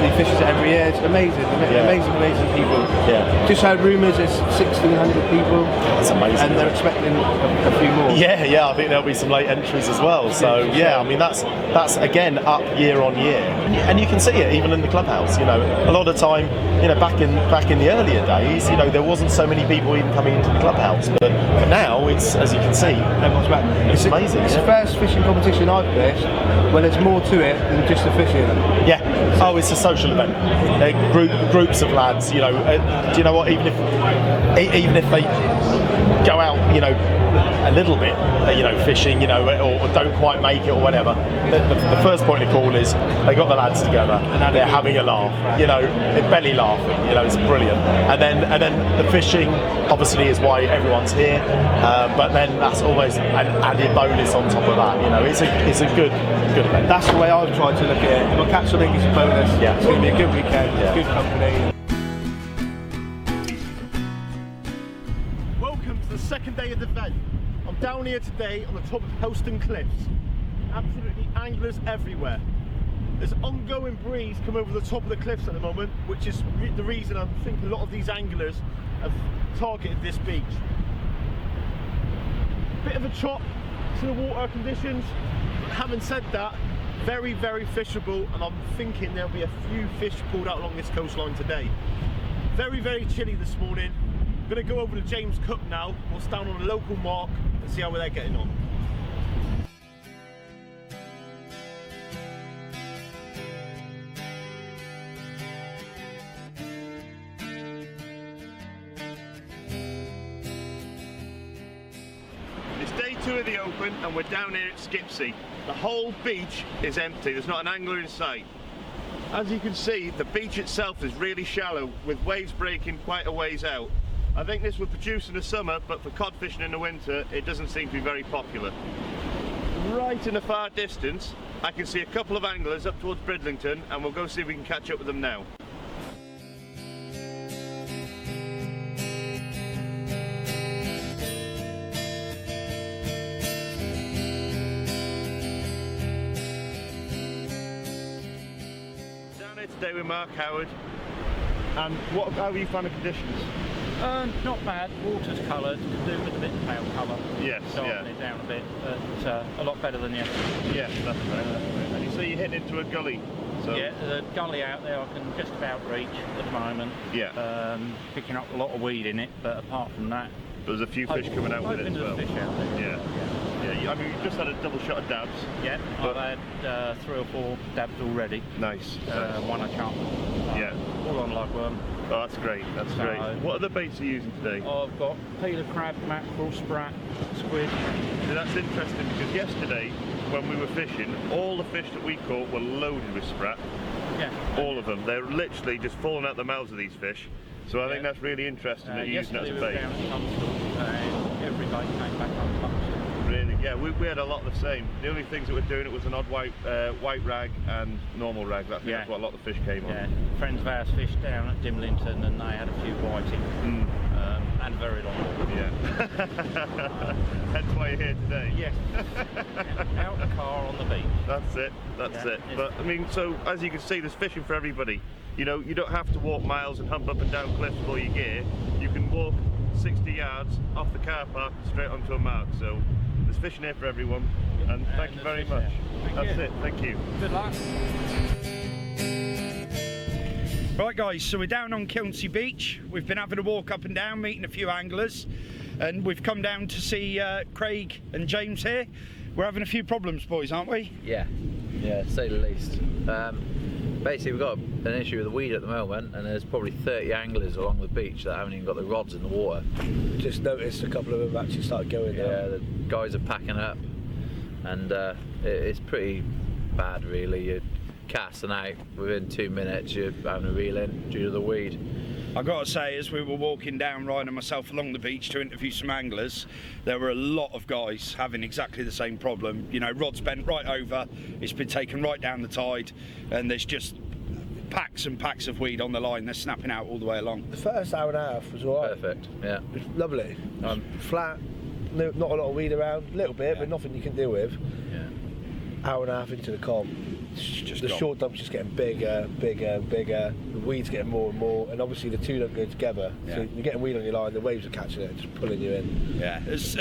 He fishes it every year. It's amazing. Amazing people. Yeah. Just heard rumours there's 1,600 people. That's amazing. And they're expecting a few more. Yeah, I think there'll be some late entries as well. So yeah, I mean that's again up year on year, and you can see it even in the clubhouse. You know, a lot of time, you know, back in the earlier days, you know, there wasn't so many people even coming into the clubhouse, but now it's, as you can see, everyone's back. It's amazing. It's the first fishing competition I've fished where there's more to it than just the fishing. Yeah. Oh, it's a social event. Groups of lads. You know, do you know what? Even if they go out, you know, a little bit, you know, fishing, you know, or don't quite make it or whatever, the first point of call is they got the lads together and they're having a laugh, you know, they're belly laughing, you know, it's brilliant. And then the fishing obviously is why everyone's here, but then that's always an added bonus on top of that, you know. It's a good event. That's the way I've tried to look at it. If I catch something, it's a bonus. Yeah. It's going to be a good weekend, good company. Welcome to the second day of the event. I'm down here today on the top of Helston Cliffs. Absolutely anglers everywhere. There's an ongoing breeze coming over the top of the cliffs at the moment, which is the reason I think a lot of these anglers have targeted this beach. Bit of a chop to the water conditions, but having said that, very, very fishable, and I'm thinking there'll be a few fish pulled out along this coastline today. Very, very chilly this morning. I'm going to go over to James Cook now, we'll stand on a local mark and see how they're getting on. It's day 2 of the Open and we're down here at Skipsea. The whole beach is empty, there's not an angler in sight. As you can see, the beach itself is really shallow with waves breaking quite a ways out. I think this would produce in the summer, but for cod fishing in the winter, it doesn't seem to be very popular. Right in the far distance, I can see a couple of anglers up towards Bridlington, and we'll go see if we can catch up with them now. Down here today with Mark Howard, and how have you found the conditions? Not bad. Water's coloured, could do with a bit of pale colour. Yes, darken it down a bit, but a lot better than yesterday. Yes, that's right. And you say you're heading into a gully. So. Yeah, the gully out there I can just about reach at the moment. Yeah. Picking up a lot of weed in it, but apart from that, there's a few fish coming out with it as well. Fish out there. Yeah. I mean, we've just had a double shot of dabs. Yeah, I've had 3 or 4 dabs already. Nice. One I chopped. Yeah. All on lugworm. Oh, that's great. That's great. What other baits are you using today? I've got peeler crab, mackerel, sprat, squid. So that's interesting because yesterday, when we were fishing, all the fish that we caught were loaded with sprat. Yeah. All of them. They're literally just falling out the mouths of these fish. So I think that's really interesting that you're using that as a bait. Down at Tunstall, and every bait came back untouched. Really? Yeah, we had a lot of the same. The only things that were doing it was an odd white rag and normal rag. That's what a lot of the fish came on. Yeah, friends of ours fished down at Dimlington and they had a few whiting and a very long haul. Yeah. Hence why you're here today. Yes. Out the car on the beach. That's That's it. That's it. But I mean, so as you can see, there's fishing for everybody. You know, you don't have to walk miles and hump up and down cliffs with all your gear. You can walk 60 yards off the car park straight onto a mark. So there's fishing here for everyone. And thank you very much. That's it. Thank you. Good luck. Right guys, so we're down on Kilnsea Beach. We've been having a walk up and down, meeting a few anglers, and we've come down to see Craig and James here. We're having a few problems, boys, aren't we? Yeah, to say the least. Basically, we've got an issue with the weed at the moment, and there's probably 30 anglers along the beach that haven't even got the rods in the water. Just noticed a couple of them actually started going now. Yeah, the guys are packing up, and it's pretty bad, really. You're casting out within 2 minutes, you're having a reel in due to the weed. I got to say, as we were walking down, Ryan and myself, along the beach to interview some anglers, there were a lot of guys having exactly the same problem. You know, rods bent right over, it's been taken right down the tide, and there's just packs and packs of weed on the line. They're snapping out all the way along. The first hour and a half was alright. Perfect, yeah. It was lovely. Flat, not a lot of weed around, a little bit, but nothing you can deal with. Yeah. Hour and a half into the comp, the short dump's just getting bigger, bigger, bigger. The weed's getting more and more, and obviously the two don't go together. So you're getting weed on your line, the waves are catching it, just pulling you in. Yeah, as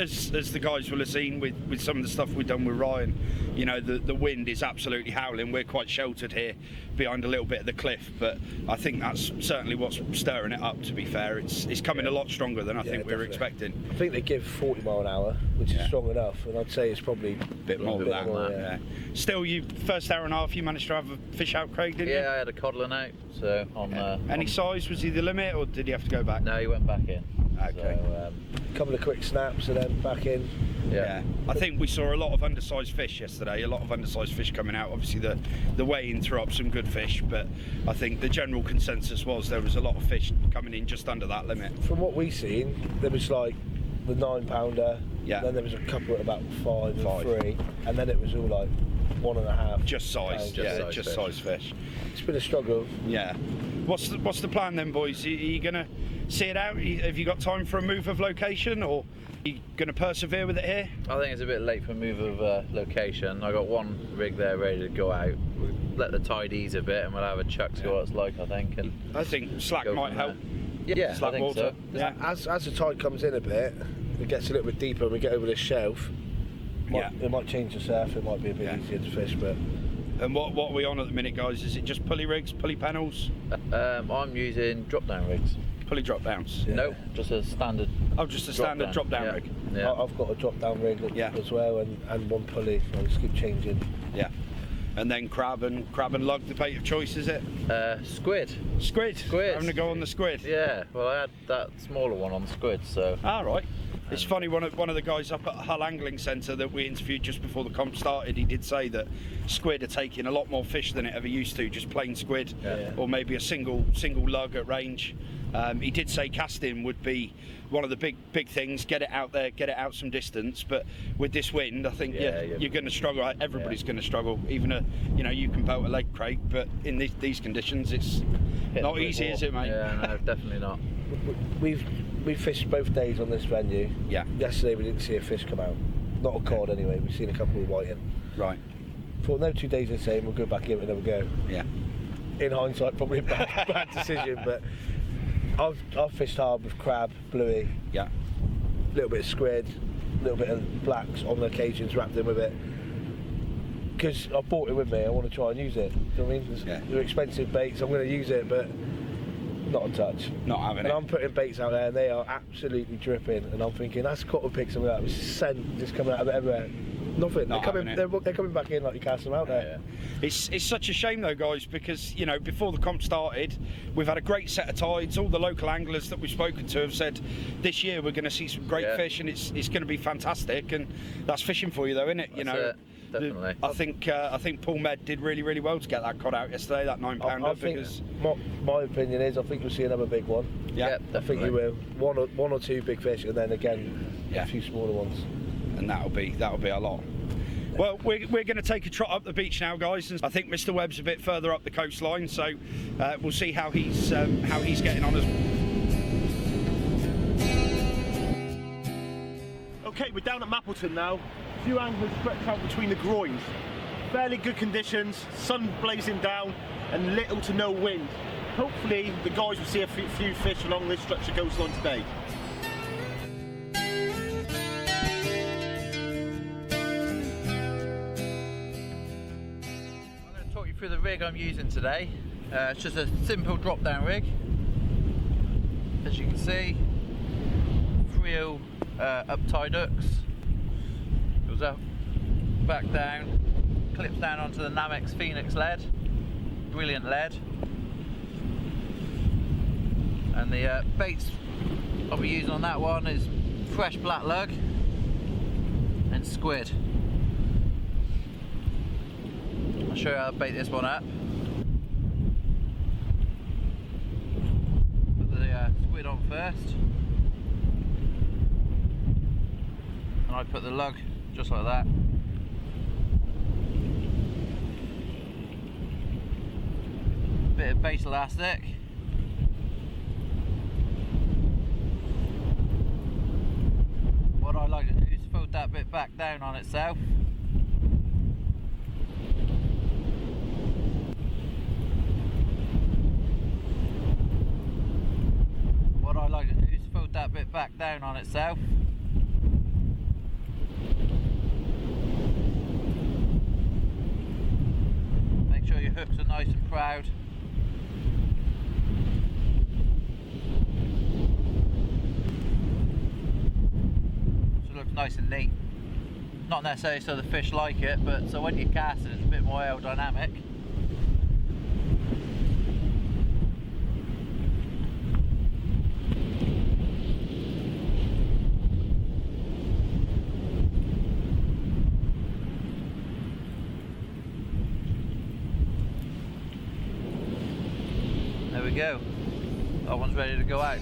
the guys will have seen with some of the stuff we've done with Ryan, you know, the wind is absolutely howling. We're quite sheltered here behind a little bit of the cliff, but I think that's certainly what's stirring it up, to be fair. It's coming a lot stronger than I think we were expecting. I think they give 40 mile an hour, which is strong enough, and I'd say it's probably a bit more than that. Still, you first hour and a half you managed to have a fish out, Craig, didn't you? Yeah, I had a codling out, so on... Any size, was he the limit, or did he have to go back? No, he went back in. Okay. So, a couple of quick snaps and then back in. Yeah, I think we saw a lot of undersized fish yesterday, a lot of undersized fish coming out. Obviously the weigh-in threw up some good fish, but I think the general consensus was there was a lot of fish coming in just under that limit. From what we've seen, there was like the 9-pounder, then there was a couple at about 5 and 3, and then it was all like 1.5. Just size, just size fish. It's been a struggle. Yeah. What's the plan then, boys? Are you gonna see it out? Have you got time for a move of location, or are you gonna persevere with it here? I think it's a bit late for a move of location. I got one rig there ready to go out. We'll let the tide ease a bit, and we'll have a chuck to see what it's like, I think. And I think slack might help. Yeah, slack I think water. so. Yeah. As the tide comes in a bit, it gets a little bit deeper and we get over this shelf. It might change the surf, it might be a bit easier to fish, but... And what are we on at the minute, guys? Is it just pulley rigs, pulley panels? I'm using drop-down rigs. Pulley drop-downs? No, just a standard... Oh, just a standard drop-down rig? Yeah. I've got a drop-down rig as well, and one pulley, so I just keep changing. Yeah. And then crab and lug, the bait of choice, is it? Squid. Squid? Having to go on the squid? Yeah, well I had that smaller one on the squid, so... All right. It's funny, one of the guys up at Hull Angling Centre that we interviewed just before the comp started, he did say that squid are taking a lot more fish than it ever used to, just plain squid, or maybe a single lug at range. He did say casting would be one of the big things, get it out there, get it out some distance, but with this wind, I think you're going to struggle. Everybody's going to struggle. Even you can boat a leg, Craig, but in these conditions, it's not easy, is it, mate? Yeah, no, definitely not. We fished both days on this venue. Yeah. Yesterday we didn't see a fish come out. Not a cod anyway, we've seen a couple of whiting. Right. Thought no 2 days the same, we'll go back in and have a go. Yeah. In hindsight, probably a bad decision, but I've fished hard with crab, bluey. Yeah. A little bit of squid, a little bit of blacks on occasions wrapped in with it. Because I bought it with me, I want to try and use it. Do you know what I mean? They're expensive baits, I'm going to use it, but not a touch. Not having and I'm putting baits out there and they are absolutely dripping, and I'm thinking that's got to pick something up. It's scent just coming out of it everywhere. Nothing. They're coming back in like you cast them out there. It's such a shame though, guys, because before the comp started, we've had a great set of tides. All the local anglers that we've spoken to have said this year we're going to see some great fish, and it's going to be fantastic. And that's fishing for you, though, isn't it? Definitely. I think Paul Med did really well to get that cod out yesterday, that 9-pounder. Because my opinion is, I think you'll see another big one. Yeah, I think you will. One or two big fish, and then again a few smaller ones. And that'll be a lot. Well, we're going to take a trot up the beach now, guys. And I think Mr. Webb's a bit further up the coastline, so we'll see how he's getting on. Okay, we're down at Mappleton now. A few anglers stretched out between the groins. Fairly good conditions, sun blazing down and little to no wind. Hopefully the guys will see a few fish along this stretch of coastline today. I'm going to talk you through the rig I'm using today. It's just a simple drop down rig. As you can see, 3 up tie hooks. Goes up, back down, clips down onto the Namex Phoenix lead. Brilliant lead. And the baits I'll be using on that one is fresh black lug and squid. I'll show you how to bait this one up. Put the squid on first, and I put the lug just like that. Bit of base elastic. What I like to do is fold that bit back down on itself. What I like to do is fold that bit back down on itself. Make sure your hooks are nice and proud. Looks nice and neat. Not necessarily so the fish like it, but so when you cast it, it's a bit more aerodynamic. There we go. That one's ready to go out.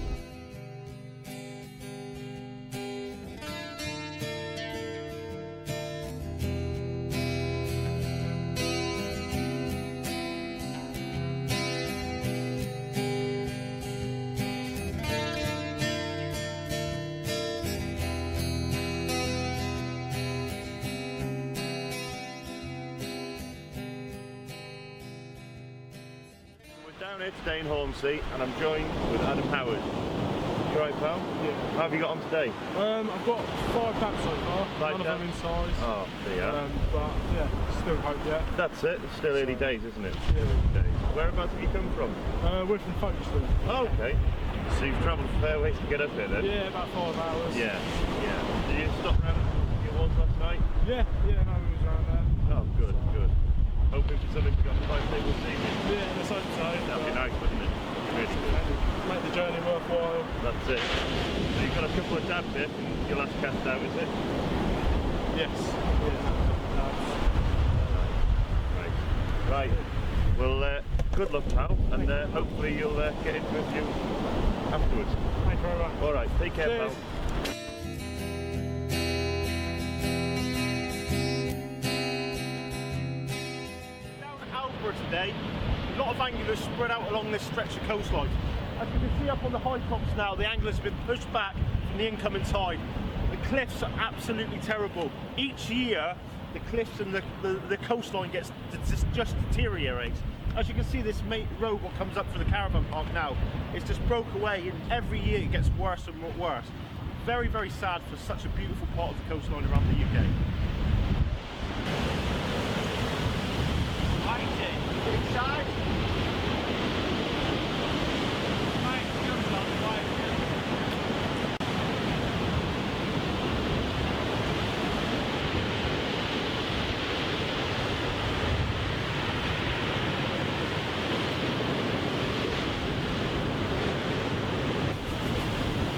Down here today in Hornsey, and I'm joined with Adam Howard. You right, pal? Yeah. How have you got on today? I've got 5 dabs so far, none of them in size. Oh, there you are. But yeah, still hope yet. That's it, it's still early days, isn't it? Yeah. Early days. Whereabouts have you come from? We're from Folkestone. Oh, okay. So you've travelled a fair ways to get up here then? Yeah, about 5 hours. Yeah, yeah. Did you stop around your walls last night? Yeah, no, we was around there. Oh, good, good. Hoping for something to go on the timetable this evening. Yeah, let's hope so. That'd be nice, wouldn't it? Really good. Make the journey worthwhile. That's it. So you've got a couple of dabs here from your last cast out, is it? Yes. Yeah. Right. Well, good luck, pal, and hopefully you'll get into a few afterwards. Thank you very much. All right. Take care, Cheers. pal. Today, a lot of anglers spread out along this stretch of coastline. As you can see up on the high tops now, the anglers have been pushed back from the incoming tide. The cliffs are absolutely terrible. Each year, the cliffs and the coastline just deteriorates. As you can see, this road what comes up for the caravan park now, it's just broke away, and every year it gets worse and worse. Very, very sad for such a beautiful part of the coastline around the UK. Inside.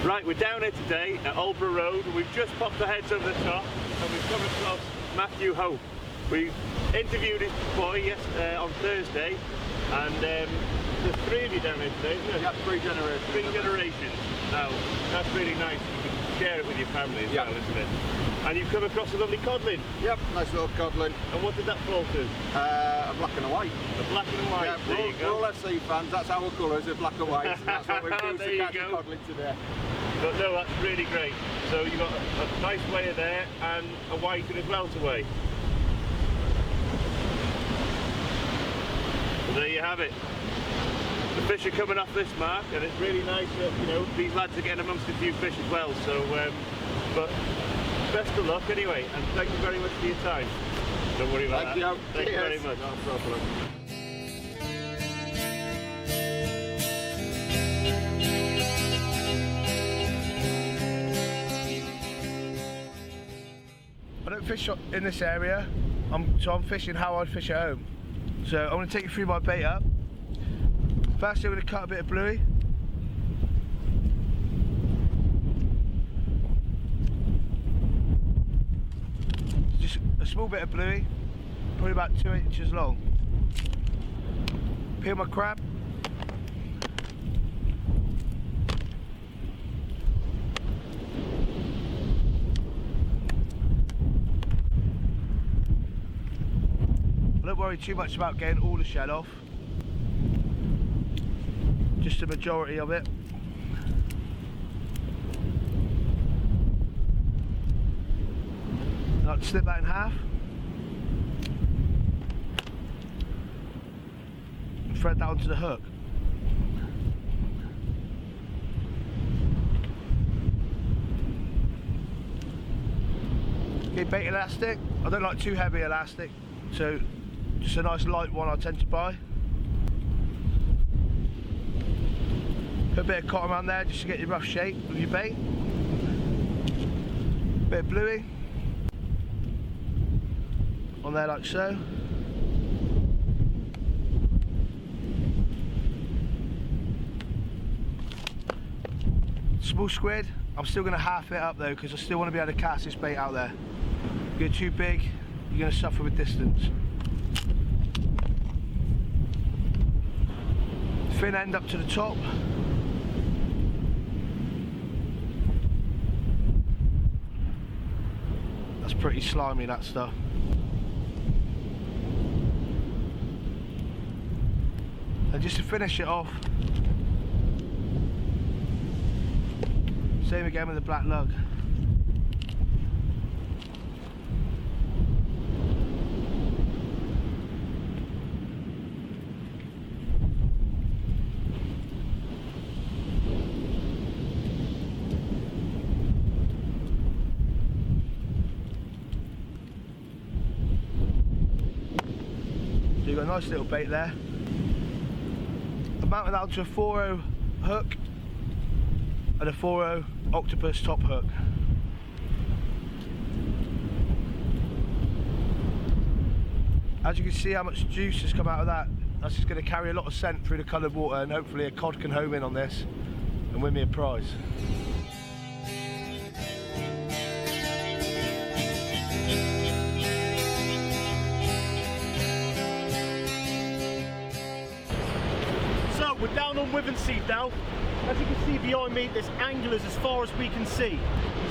Right, we're down here today at Aldborough Road. We've just popped our heads over the top and we've come across Matthew Hope. We interviewed his boy on Thursday, and there's 3 of you down here today, isn't there? Yeah, 3 generations. 3 generations. Now, that's really nice. You can share it with your family as well, isn't it? And you've come across a lovely codlin. Yep, nice little codlin. And what did that fall to? A black and a white. A black and a white, yeah, there you go. We're all FC fans, that's our colours, are black and white. And that's what we've used to catch a codlin today. But no, that's really great. So you've got a nice weigher there and a whiting as well to weigh. have it. The fish are coming off this mark, and it's really nice that, you know, these lads are getting amongst a few fish as well. So, but best of luck anyway, and thank you very much for your time. Don't worry about that. Thank you very much. Not a problem. I don't fish in this area, so I'm fishing how I'd fish at home. So I'm going to take you through my bait up. First I'm going to cut a bit of bluey. Just a small bit of bluey, probably about 2 inches long. Peel my crab. Don't worry too much about getting all the shell off, just the majority of it. I'll snip that in half and thread that onto the hook. Okay, bait elastic. I don't like too heavy elastic, so just a nice light one I tend to buy. Put a bit of cotton around there just to get your rough shape of your bait. Bit of bluey on there like so. Small squid. I'm still going to half it up though, because I still want to be able to cast this bait out there. If you get too big, you're going to suffer with distance. Fin end up to the top. That's pretty slimy, that stuff. And just to finish it off, same again with the black lug. So you've got a nice little bait there. I've mounted that onto a 4-0 hook and a 4-0 octopus top hook. As you can see how much juice has come out of that, that's just going to carry a lot of scent through the coloured water, and hopefully a cod can home in on this and win me a prize. We're down on Wivensea now. As you can see behind me, there's anglers as far as we can see.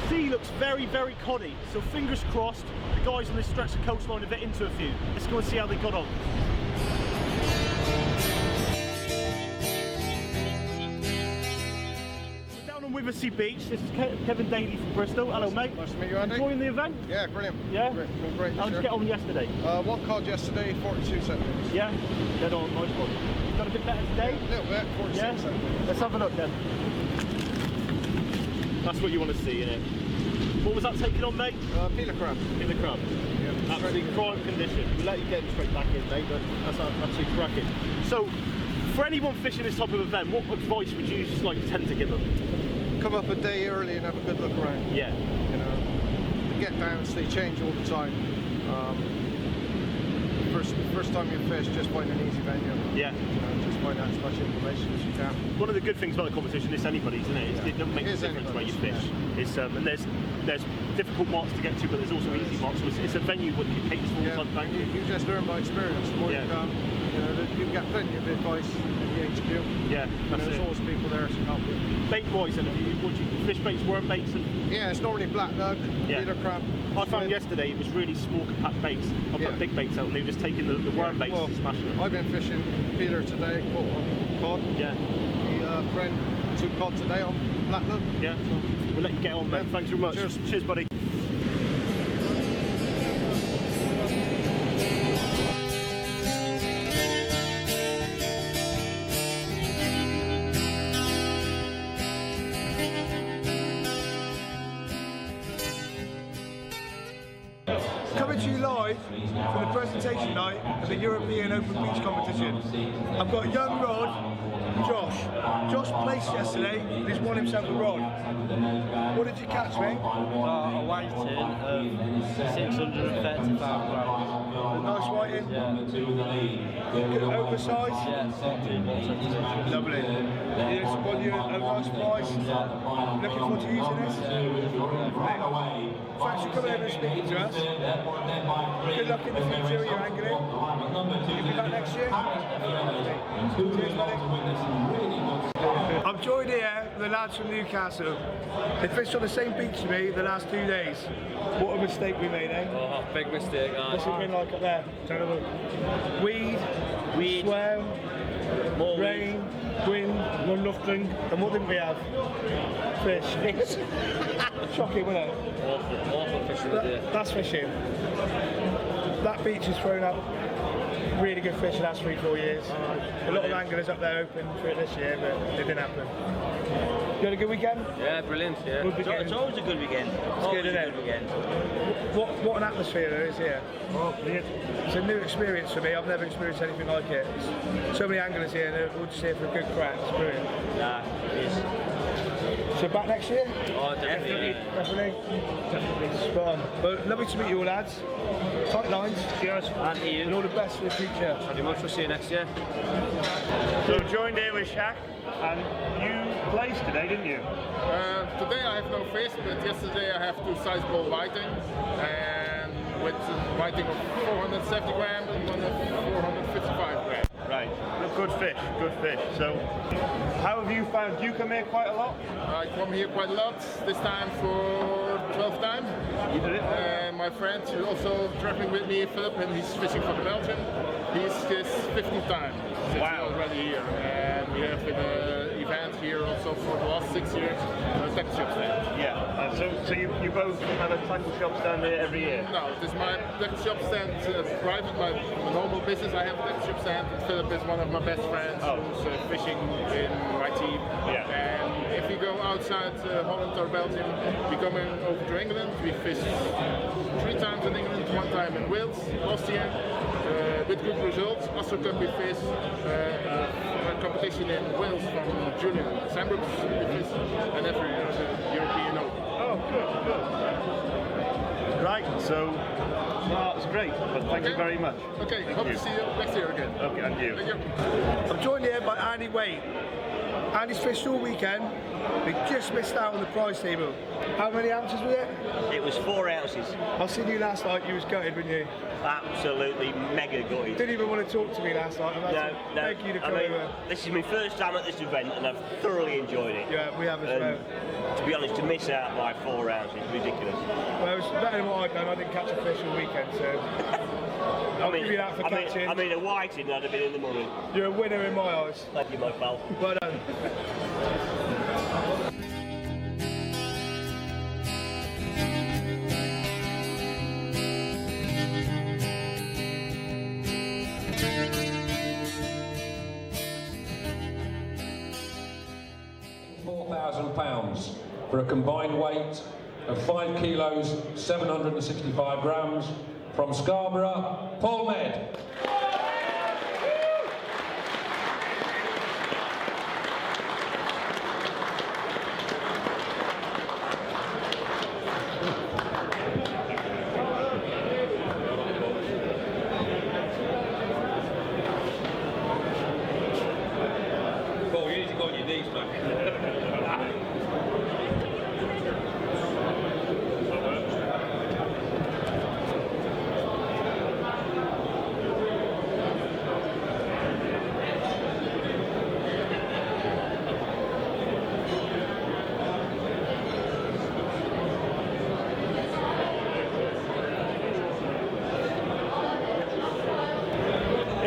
The sea looks very, very coddy, so fingers crossed the guys on this stretch of coastline have hit into a few. Let's go and see how they got on. We're down on Wivensea Beach. This is Kevin Daly from Bristol. Hello mate. Nice to meet you, Andy. Enjoying the event? Yeah, brilliant. Yeah? Great. How did you get on yesterday? One cod yesterday, 42 centimetres. Yeah? Dead on, nice one. Got a bit better today? A little bit, 46 centimetres. Let's have a look then. That's what you want to see, innit? What was that taking on, mate? Peeler crab. Peeler crab. Yeah, absolutely prime condition. We'll let you get him straight back in, mate, but that's absolutely cracking. So, for anyone fishing this type of event, what advice would you just like tend to give them? Come up a day early and have a good look around. Yeah. You know, the get downs, they change all the time. First time you fish, just find an easy venue. Yeah. You know, just find out as much information as you can. One of the good things about the competition is anybody's, isn't it? It doesn't make a difference where you fish. Yeah. It's and there's difficult marks to get to, but there's also easy marks. So it's a venue where you caters for all type of angling. You just learn by experience. The more you come, you know, you get plenty of advice in the HQ. Yeah. And there's always people there to help you. Bait wise, and what do you fish baits, worm baits, and yeah, it's normally black lug, peeler crab. I found yesterday it was really small compact baits. I put big baits out and they were just taking the worm baits and smashing them. I've been fishing peeler today, cod. Yeah. The friend took cod today on black lug. Yeah. So we'll let you get on, mate. Thanks very much. Cheers. Cheers, buddy. to you live for the presentation night of the European Open Beach competition. I've got young Rod, Josh. Josh placed yesterday, and he's won himself a rod. What did you catch, mate? A whiting of 635 grams. A nice whiting? Yeah. Good oversized? Yeah. Lovely. It's won you a nice prize. Looking forward to using this. Thanks for coming over and speaking to us. Good luck in the future with your angling. You'll be back next year. Cheers, buddy. I'm joined here with the lads from Newcastle. They fished on the same beach to me the last 2 days. What a mistake we made, eh? Oh, big mistake. What's it been like up there? Terrible. Weed, swell, more rain, wind, nothing. And what didn't we have? Fish. Shocking, wasn't it? Awful fishing today. That's fishing. That beach has thrown up really good fish the last 3-4 years. A lot of anglers up there hoping for it this year, but it didn't happen. You had a good weekend? Yeah, brilliant. Yeah. Good weekend. It's always a good weekend. It's good, isn't it? What an atmosphere there is here. Oh, it's a new experience for me. I've never experienced anything like it. There's so many anglers here, and they're all just here for a good crack. It's brilliant. Yeah, it is. So back next year? Oh, definitely. Definitely. Spot on. Well, lovely to meet you all, lads. Tight lines. Cheers. And you. And all the best for the future. Very much. We'll see you next year. So I'm joined here with Shaq, and you placed today, didn't you? Today I have no fish, but yesterday I have 2 sizable whiting, and with a whiting of 470 grams and one of 455 grams. Right, good fish, good fish. So, how have you found? Do you come here quite a lot? I come here quite a lot, this time for 12th time. You did it? And my friend who's also traveling with me, Philip, and he's fishing for Belgium. He's his 15th time since he's already here. And we have an event here also for the last 6 years, a tackle shop stand. Yeah, so you both have a tackle shop stand here every year? No, this is my tackle shop stand, private, my normal business. I have a tackle shop stand. Philip is one of my best friends who's fishing in my team. Yeah. And if we go outside Holland or Belgium, we're coming over to England. We fish 3 times in England, 1 time in Wales last year, with good results. Also Cup we fish a competition in Wales from Julian Sandbrooks we fish, and every year the European Open. Oh, good. Right, so that's great, but thank you very much. Okay, hope to see you next year again. Okay, and you. Thank you. I'm joined here by Andy Wade. Andy's fished all weekend. We just missed out on the prize table. How many ounces was it? It was 4 ounces. I seen you last night. You was gutted, weren't you? Absolutely mega gutted. Didn't even want to talk to me last night. No. Thank you to come over. This is my first time at this event, and I've thoroughly enjoyed it. Yeah, we have as well. To be honest, to miss out by 4 ounces is ridiculous. Well, it was better than what I'd done. I didn't catch a fish all weekend, so I'll give you that for catching. I mean, a whiting, I'd have been in the money. You're a winner in my eyes. Thank you, my pal. Well done. £4,000 for a combined weight of 5 kilos 765 grams from Scarborough, Paul Med. Paul, you need to go on your knees, man.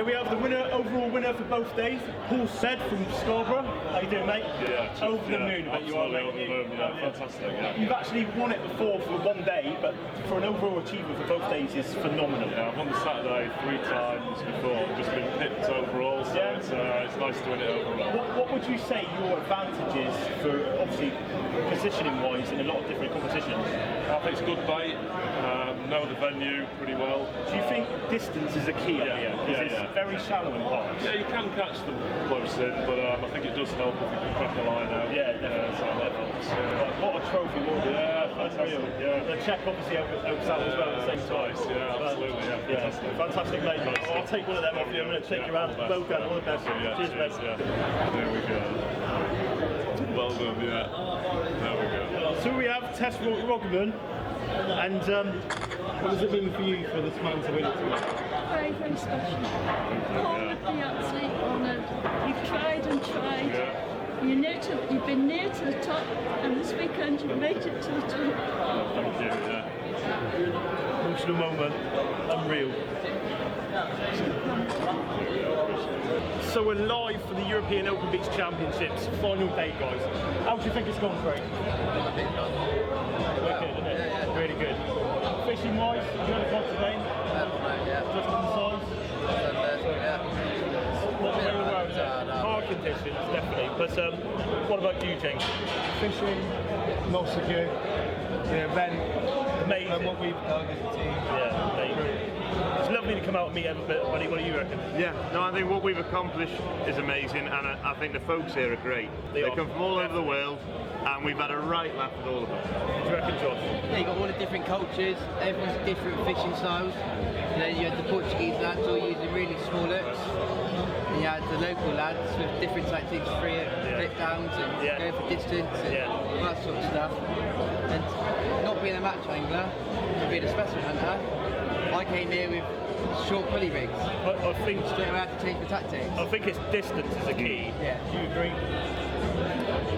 Here we have the winner, overall winner for both days, Paul Said from Scarborough. How you doing, mate? Yeah, over the moon, but you are, mate. Over the moon, yeah, fantastic. Yeah. You've actually won it before for 1 day, but for an overall achievement for both days is phenomenal. Yeah, I've won the Saturday 3 times before, just been picked overall, so it's nice to win it overall. What would you say your advantage is for, obviously, positioning-wise in a lot of different competitions? I think it's good bait. know the venue pretty well. Do you think distance is a key here? Because it's very shallow in parts. Yeah, you can catch them close in, but I think it does help if you can crack a line out. Yeah, definitely. So that helps. What a trophy, wasn't it? Yeah, fantastic. Yeah. The check obviously helps out as well at the same time. Nice, yeah, absolutely. Yeah, fantastic, mate. I'll take one of them off you. I'm going to shake your hand. Well done, all the best. Cheers, mate. There we go. Well done, yeah. There we go. So we have Tess Roggeman, and what does it mean for you for this man to win it today? Very, very special. Paul would be absolutely honoured. You've tried and tried. Yeah. You've been near to the top, and this weekend you've made it to the top. Oh, thank you, yeah. Emotional moment, unreal. So we're live for the European Open Beach Championships, final day, guys. How do you think it's gone, Craig? Wicked, isn't it? Yeah. Really good. Fishing wise, you had a cod today? Just on the size? Not very well, is it? Hard conditions, definitely. But what about you, James? Fishing, not so good. The event, amazing. And what we've done as a team. Yeah, amazing. It's lovely to come out and meet everybody. What do you reckon? Yeah, no, I think what we've accomplished is amazing, and I think the folks here are great. They come from all over the world, and we've had a right laugh with all of them. What do you reckon, Josh? Yeah, you've got all the different cultures, everyone's different fishing styles. And then you had the Portuguese lads all using really small hooks. And you had the local lads with different tactics, flip downs and go for distance and all that sort of stuff. And not being a match angler, being a specimen hunter, I came here with short pulley rigs. I think straight away I had to change the tactics. I think it's distance is a key. Yeah. Do you agree?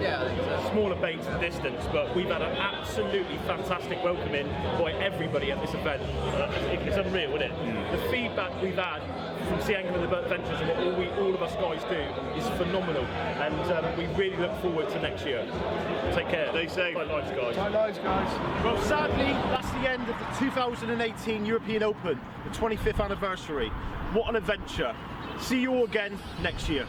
Yeah, I think so. Smaller baits and distance, but we've had an absolutely fantastic welcome in by everybody at this event. It's unreal, isn't it? The feedback we've had from Sea Angling Adventures and what all of us guys do is phenomenal, and we really look forward to next year. Take care. Stay safe. Bye, lives, guys. Bye, lives, guys. Well, sadly, that's the end of the 2018 European Open, the 25th anniversary. What an adventure. See you all again next year.